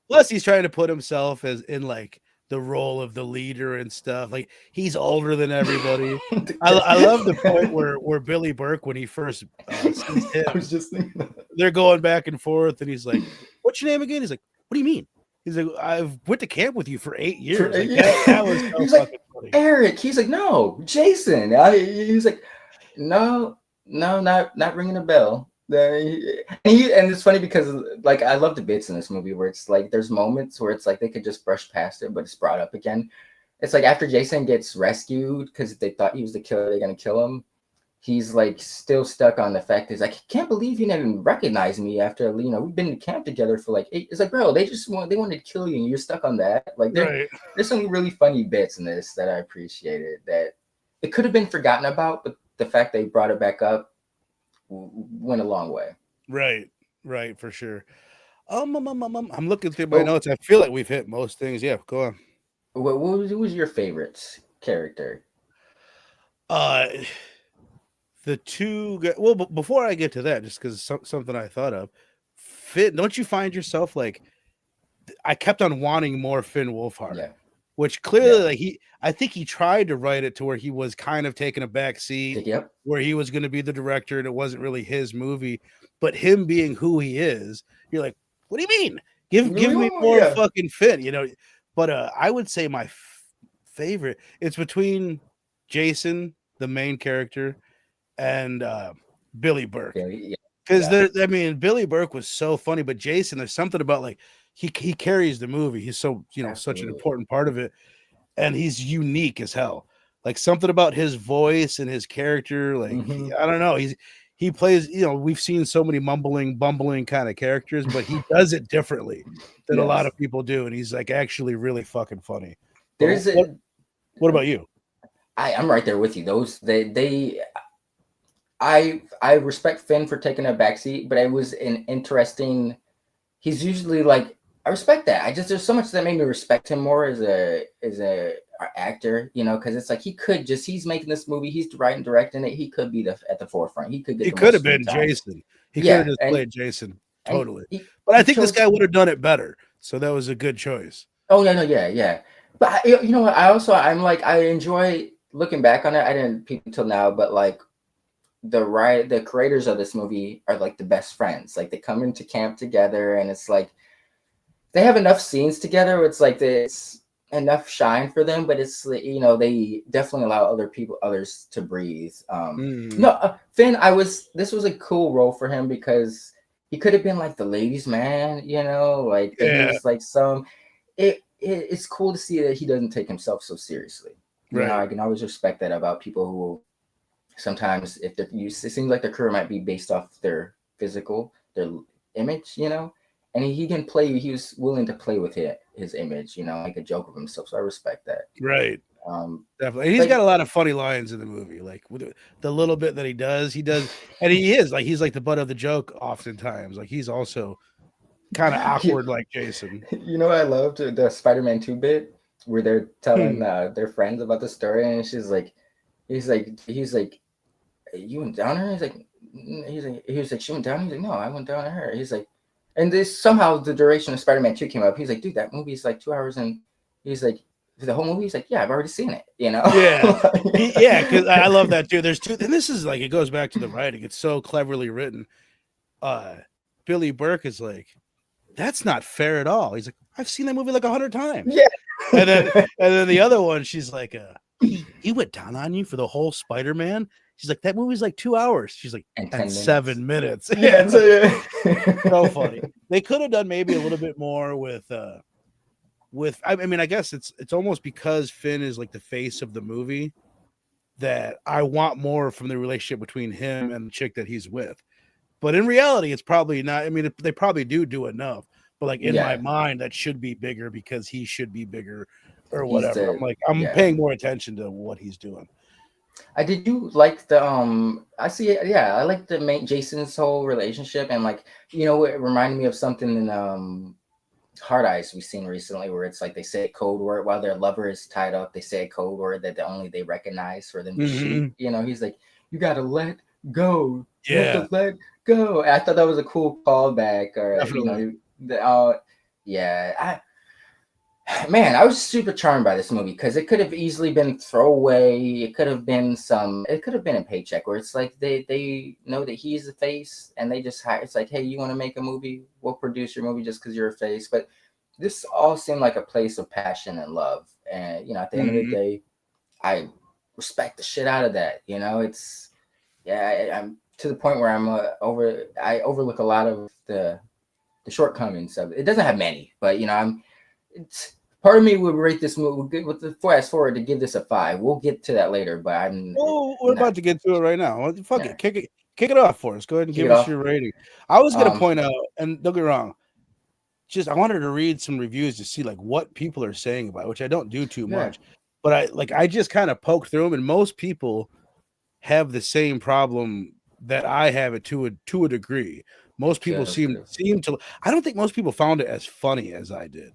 Plus, he's trying to put himself as in like the role of the leader and stuff. Like, he's older than everybody. I love the point where Billy Burke, when he first sees him, I was just thinking that. They're going back and forth, and he's like, "What's your name again?" He's like, "What do you mean?" He's like, "I've went to camp with you for 8 years." That was so he's fucking like, funny. Eric. He's like, "No, Jason." He's like, "No, not ringing a bell." And it's funny because like I love the bits in this movie where it's like there's moments where it's like they could just brush past it, but it's brought up again. It's like after Jason gets rescued because they thought he was the killer, they're gonna kill him. He's like still stuck on the fact he's like, I can't believe you didn't recognize me after we've been in camp together for like 8. It's like, bro, they wanted to kill you and you're stuck on that. Like there's some really funny bits in this that I appreciated that it could have been forgotten about, but the fact they brought it back up went a long way. Right, for sure. I'm looking through my notes. I feel like we've hit most things. Yeah, go on. What was your favorite character? The two. Well, before I get to that, just because something I thought of, Finn. Don't you find yourself like? I kept on wanting more Finn Wolfhard. Yeah. Which clearly, I think he tried to write it to where he was kind of taking a back seat, where he was going to be the director, and it wasn't really his movie. But him being who he is, you're like, what do you mean? Give me more fucking Finn, But I would say my favorite, it's between Jason, the main character, and Billy Burke. Because Billy Burke was so funny, but Jason, there's something about like he carries the movie. He's so such an important part of it, and he's unique as hell. Like something about his voice and his character, like I don't know, he plays, we've seen so many bumbling kind of characters, but he does it differently than a lot of people do. And he's like actually really fucking funny. What about you? I'm right there with you. I respect Finn for taking a backseat, but it was an interesting. He's usually like, I respect that. There's so much that made me respect him more as a actor, because it's like he's making this movie, he's writing, directing it. He could be at the forefront. He could have been Jason. He could have just played Jason totally. But I think this guy would have done it better. So that was a good choice. Oh yeah. But you know what? I enjoy looking back on it. I didn't peep until now, but like the creators of this movie are like the best friends. Like they come into camp together, and it's like they have enough scenes together. It's like it's enough shine for them, but it's they definitely allow others to breathe. Finn, this was a cool role for him because he could have been like the ladies' man, like he was like it's cool to see that he doesn't take himself so seriously. Right. I can always respect that about people who sometimes, if it seems like their career might be based off their physical, their image, and he can play. He was willing to play with his image, make a joke of himself. So I respect that. Right. Definitely. And he's got a lot of funny lines in the movie, like with the little bit that he does, and he's like the butt of the joke oftentimes. Like he's also kind of awkward like Jason. I loved the Spider-Man 2 bit where they're telling their friends about the story, and he's like, you went down her? He was like, she went down? He's like, no, I went down to her. He's like, and this somehow the duration of Spider-Man 2 came up. He's like, dude, that movie is like 2 hours, and he's like, the whole movie. He's like, yeah, I've already seen it. Yeah, because I love that too. There's two, and this is like, it goes back to the writing. It's so cleverly written. Billy Burke is like, that's not fair at all. He's like, I've seen that movie like 100 times. Yeah. And then the other one, she's like, he went down on you for the whole Spider-Man. She's like, that movie's like 2 hours. She's like, and 7 minutes. Yeah. So funny. They could have done maybe a little bit more with I mean, I guess it's almost because Finn is like the face of the movie that I want more from the relationship between him and the chick that he's with. But in reality, it's probably not. I mean, they probably do enough. But like in my mind, that should be bigger because he should be bigger or whatever. I'm paying more attention to what he's doing. Did you like the I see it. Yeah, I like the main Jason's whole relationship, and like it reminded me of something in Hard Eyes we've seen recently, where it's like they say a code word while their lover is tied up. They say a code word that only they recognize for them to shoot. He's like, you gotta let go. You have to let go. And I thought that was a cool callback. Or I was super charmed by this movie because it could have easily been throwaway. It could have been a Paycheck where it's like they know that he's the face and they just hire. It's like, hey, you want to make a movie? We'll produce your movie just because you're a face. But this all seemed like a place of passion and love. And at the end of the day, I respect the shit out of that. I'm to the point where I overlook a lot of the shortcomings of it. It doesn't have many, but it's part of me would rate this movie with the fast forward to give this a 5. We'll get to that later, but we're about to get to it right now. Fuck it, kick it off for us. Go ahead and give us your rating. I was gonna point out, and don't get me wrong, I wanted to read some reviews to see like what people are saying about it, which I don't do too much, but I just kind of poked through them, and most people have the same problem that I have it to a degree. Most people seem to. I don't think most people found it as funny as I did.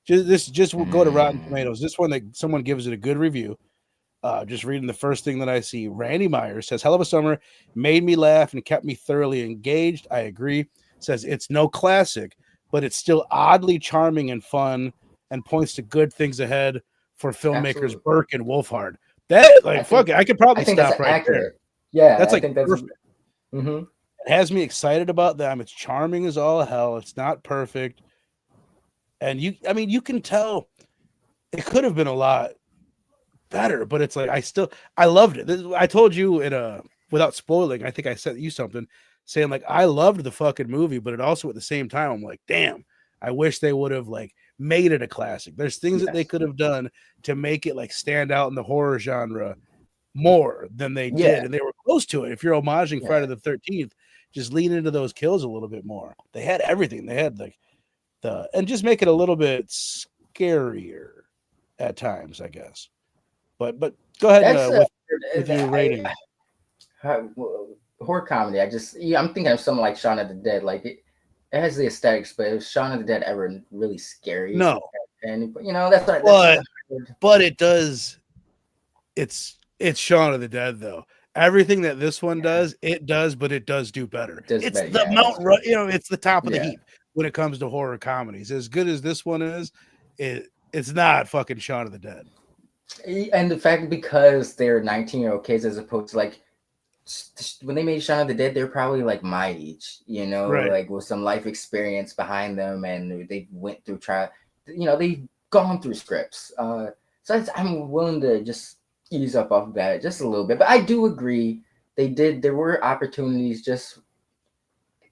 Just go to Rotten Tomatoes. This one, that someone gives it a good review. Just reading the first thing that I see. Randy Myers says, "Hell of a summer, made me laugh and kept me thoroughly engaged." I agree. Says it's no classic, but it's still oddly charming and fun, and points to good things ahead for filmmakers Burke and Wolfhard. That I could probably stop right there. Yeah, that's perfect. It has me excited about them. It's charming as all hell. It's not perfect. And you can tell it could have been a lot better, but it's like I loved it. I told you without spoiling, I think I sent you something saying like I loved the fucking movie, but it also at the same time I'm like, damn, I wish they would have like made it a classic. There's things that they could have done to make it like stand out in the horror genre more than they Yeah. did, and they were close to it. If you're homaging Friday the 13th, just lean into those kills a little bit more. They had everything. They had like and just make it a little bit scarier at times, I guess. But go ahead with your rating. Horror comedy. I'm thinking of something like Shaun of the Dead. Like it has the aesthetics, but is Shaun of the Dead ever really scary? No, and that's what. But it does. It's Shaun of the Dead though. Everything that this one does, it does, but it does do better. It's the Mount, it's the top of the heap when it comes to horror comedies. As good as this one is, it's not fucking Shaun of the Dead. And the fact because they're 19-year-old kids as opposed to like when they made Shaun of the Dead, they're probably like my age, like with some life experience behind them, and they went through they've gone through scripts. So I'm willing to just ease up off of that just a little bit. But I do agree there were opportunities just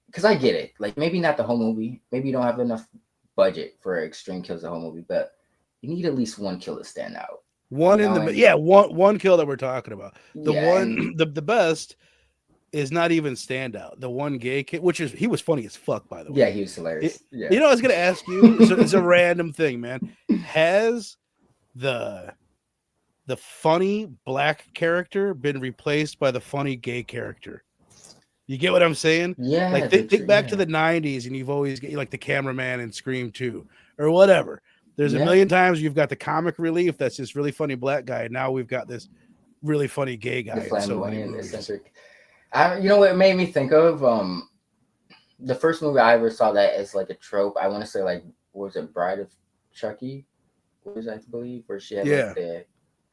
because I get it. Like maybe not the whole movie. Maybe you don't have enough budget for extreme kills the whole movie, but you need at least one kill to stand out. One one kill that we're talking about. The best is not even standout. The one gay kid, he was funny as fuck, by the way. Yeah, he was hilarious. I was gonna ask you, it's a random thing, man. Has the funny black character been replaced by the funny gay character? You get what I'm saying? Yeah. Like think back to the 90s, and you've always got like the cameraman in Scream 2 or whatever. There's a million times you've got the comic relief that's this really funny black guy. Now we've got this really funny gay guy. The flamboyant, eccentric. You know what it made me think of? The first movie I ever saw that as like a trope. I want to say like, what was it, Bride of Chucky? What was that, I believe, where she had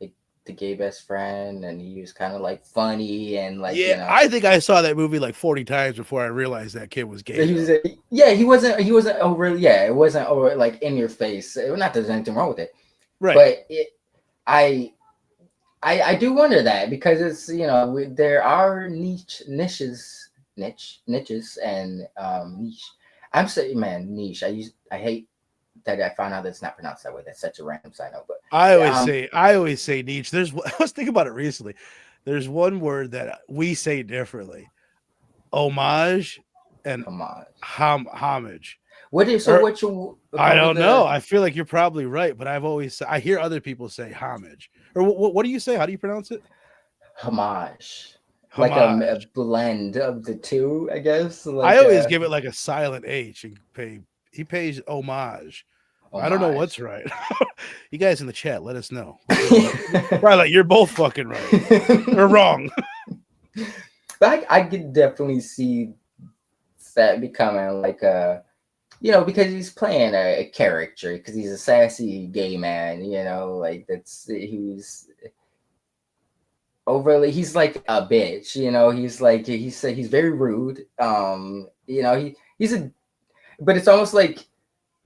like the gay best friend, and he was kind of like funny and like I think I saw that movie like 40 times before I realized that kid was gay. He wasn't over. It wasn't over like in your face. Not that there's anything wrong with it, right? But I do wonder that because it's there are niches and niche. I'm saying, man, niche. I hate that I found out that's not pronounced that way. That's such a random side note. But I always say niche. I was thinking about it recently. There's one word that we say differently: homage and homage. I don't know. I feel like you're probably right, but I hear other people say homage. Or what do you say? How do you pronounce it? Homage. Like a blend of the two, I guess. I always give it like a silent H and he pays homage. I don't know what's right. You guys in the chat, let us know. Probably like you're both fucking right or wrong. But I could definitely see that becoming like because he's playing a character, because he's a sassy gay man, like he's overly, he's like a bitch, he's very rude. But it's almost like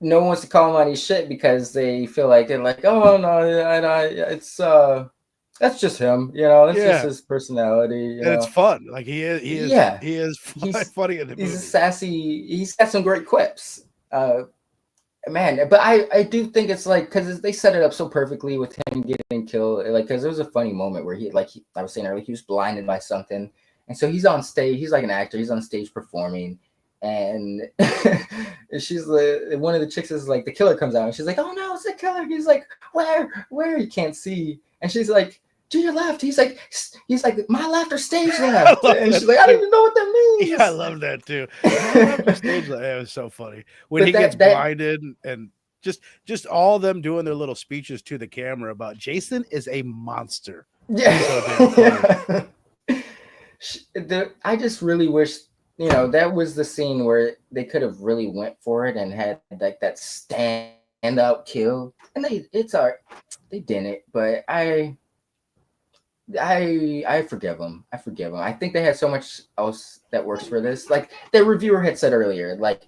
no one wants to call him on his shit because they feel like they're like, oh no, it's that's just him, that's just his personality. And it's fun. Like he is funny in the movie. He's a sassy. He's got some great quips, man. But I do think it's like because they set it up so perfectly with him getting killed. Like because there was a funny moment where I was saying earlier, he was blinded by something, and so he's on stage. He's like an actor. He's on stage performing. And she's like, one of the chicks is like, the killer comes out and she's like, oh no, it's the killer. He's like, where? You can't see. And she's like, to your left. He's like, my left or stage left. And she's like, I don't even know what that means. Yeah, I love that too. Left or stage left. It was so funny when he gets blinded and just all of them doing their little speeches to the camera about Jason is a monster. Yeah. I just really wish. That was the scene where they could have really went for it and had like that stand up kill, and they didn't. But I forgive them. I think they had so much else that works for this. Like the reviewer had said earlier, like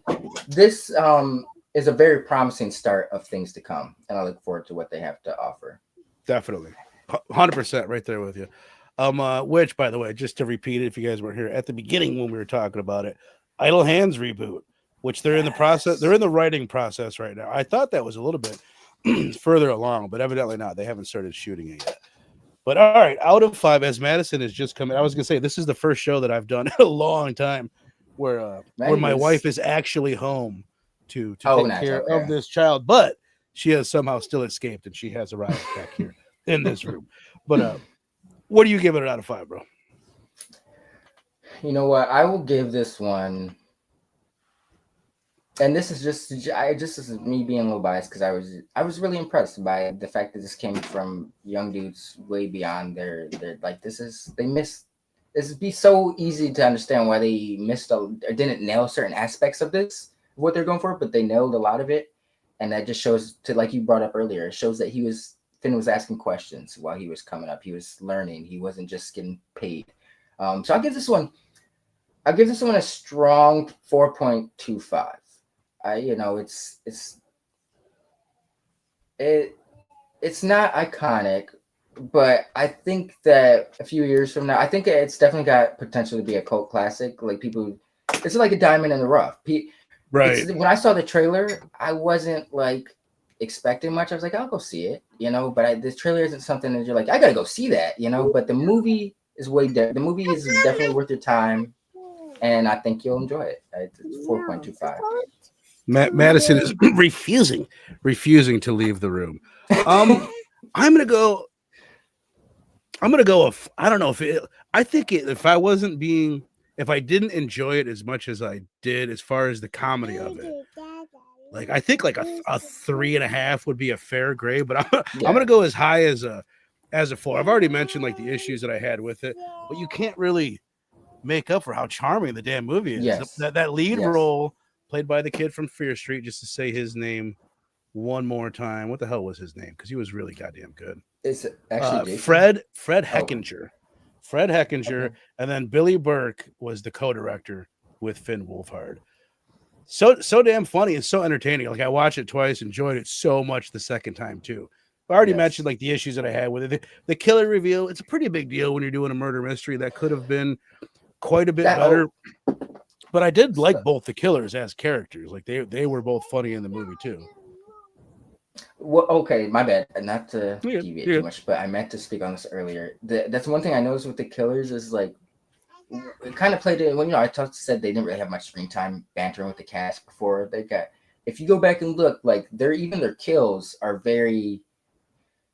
this is a very promising start of things to come, and I look forward to what they have to offer. Definitely, 100% right there with you. Which, by the way, just to repeat it, if you guys weren't here at the beginning when we were talking about it, Idle Hands reboot, which they're in the process, they're in the writing process right now. I thought that was a little bit further along, but evidently not. They haven't started shooting it yet. But all right, out of 5, as Madison has just come in, I was gonna say this is the first show that I've done in a long time where my wife is actually home to take care of this child, but she has somehow still escaped and she has arrived back here in this room. But what do you give it out of 5, bro? You know what? I will give this one, and this is just this is me being a little biased because I was really impressed by the fact that this came from young dudes way beyond their like they missed. This would be so easy to understand why they missed or didn't nail certain aspects of this, what they're going for, but they nailed a lot of it, and that just shows to, like you brought up earlier, it shows that Finn was asking questions while he was coming up. He was learning. He wasn't just getting paid. So I'll give this one a strong 4.25. It's not iconic, but I think that a few years from now, I think it's definitely got potential to be a cult classic. Like it's like a diamond in the rough. Right. When I saw the trailer, I wasn't like expecting much. I was like, I'll go see it, but this trailer isn't something that you're like, I gotta go see that, but the movie is the movie is definitely worth your time, and I think you'll enjoy it. It's 4.25. Madison is refusing to leave the room. I'm gonna go I don't know if I didn't enjoy it as much as I did as far as the comedy of it, like I think like a 3.5 would be a fair grade, but I'm gonna go as high as a 4. I've already mentioned like the issues that I had with it, but you can't really make up for how charming the damn movie is. Yes. That lead role played by the kid from Fear Street, just to say his name one more time. What the hell was his name? Because he was really goddamn good. It's actually Fred Heckinger. Fred Heckinger, and then Billy Burke was the co-director with Finn Wolfhard. So damn funny and so entertaining. Like I watched it twice, enjoyed it so much the second time too. I already mentioned like the issues that I had with it. The killer reveal, it's a pretty big deal when you're doing a murder mystery. That could have been quite a bit better. But I did like both the killers as characters. Like they were both funny in the movie too. Well, okay, my bad. Not to deviate too much, but I meant to speak on this earlier. That's one thing I noticed with the killers is like it kind of played it when I said they didn't really have much screen time bantering with the cast before they got. If you go back and look, like their kills are very,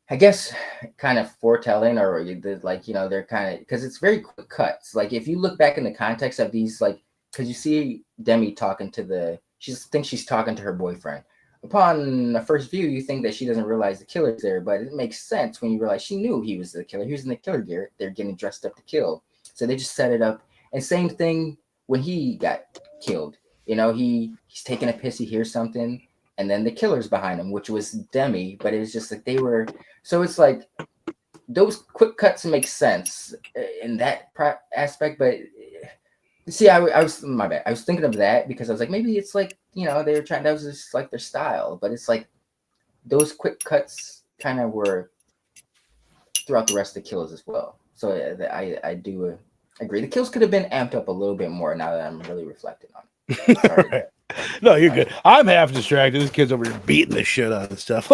I guess, kind of foretelling, or like they're kind of because it's very quick cuts. Like if you look back in the context of these, like because you see Demi talking to she thinks she's talking to her boyfriend. Upon the first view, you think that she doesn't realize the killer's there, but it makes sense when you realize she knew he was the killer. He was in the killer gear. They're getting dressed up to kill. So they just set it up. And same thing when he got killed. He's taking a piss, he hears something, and then the killer's behind him, which was Demi, but it was just like they were. So it's like those quick cuts make sense in that aspect, but see, I was my bad. I was thinking of that because I was like, maybe it's like they were trying. That was just like their style, but it's like those quick cuts kind of were throughout the rest of the kills as well. So I do agree. The kills could have been amped up a little bit more now that I'm really reflecting on it. Sorry. No, you're good. I'm half distracted. This kid's over here beating the shit out of stuff.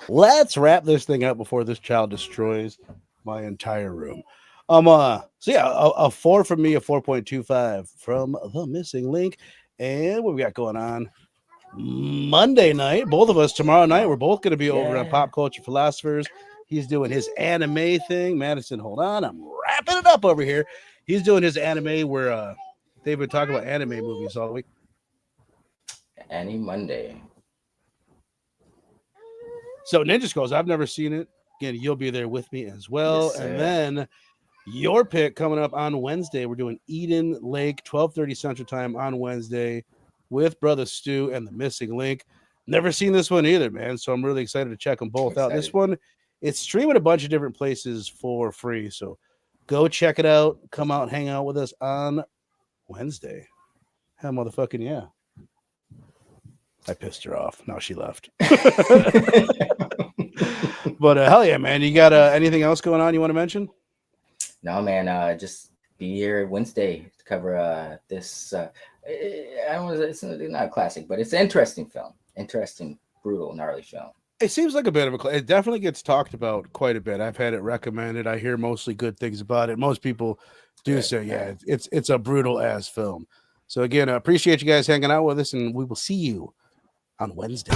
Let's wrap this thing up before this child destroys my entire room. So yeah, a 4 from me, a 4.25 from The Missing Link. And what we got going on Monday night, both of us tomorrow night, we're both going to be over on Pop Culture Philosophers. He's doing his anime thing. Madison, hold on, I'm wrapping it up over here. He's doing his anime where they've been talking about anime movies all week. Any Monday. So Ninja Skulls, I've never seen it. Again, you'll be there with me as well. Yes, and then your pick coming up on Wednesday. We're doing Eden Lake, 12:30 Central Time on Wednesday with Brother Stu and The Missing Link. Never seen this one either, man. So I'm really excited to check them both out. This one, it's streaming a bunch of different places for free. So go check it out. Come out and hang out with us on Wednesday. Hell, motherfucking yeah. I pissed her off. Now she left. But hell yeah, man. You got anything else going on you want to mention? No, man. Just be here Wednesday to cover this. It's not a classic, but it's an interesting film. Interesting, brutal, gnarly film. It seems like a bit of a. It definitely gets talked about quite a bit. I've had it recommended. I hear mostly good things about it. Most people do say, yeah, it's a brutal ass film. So again, I appreciate you guys hanging out with us, and we will see you on Wednesday.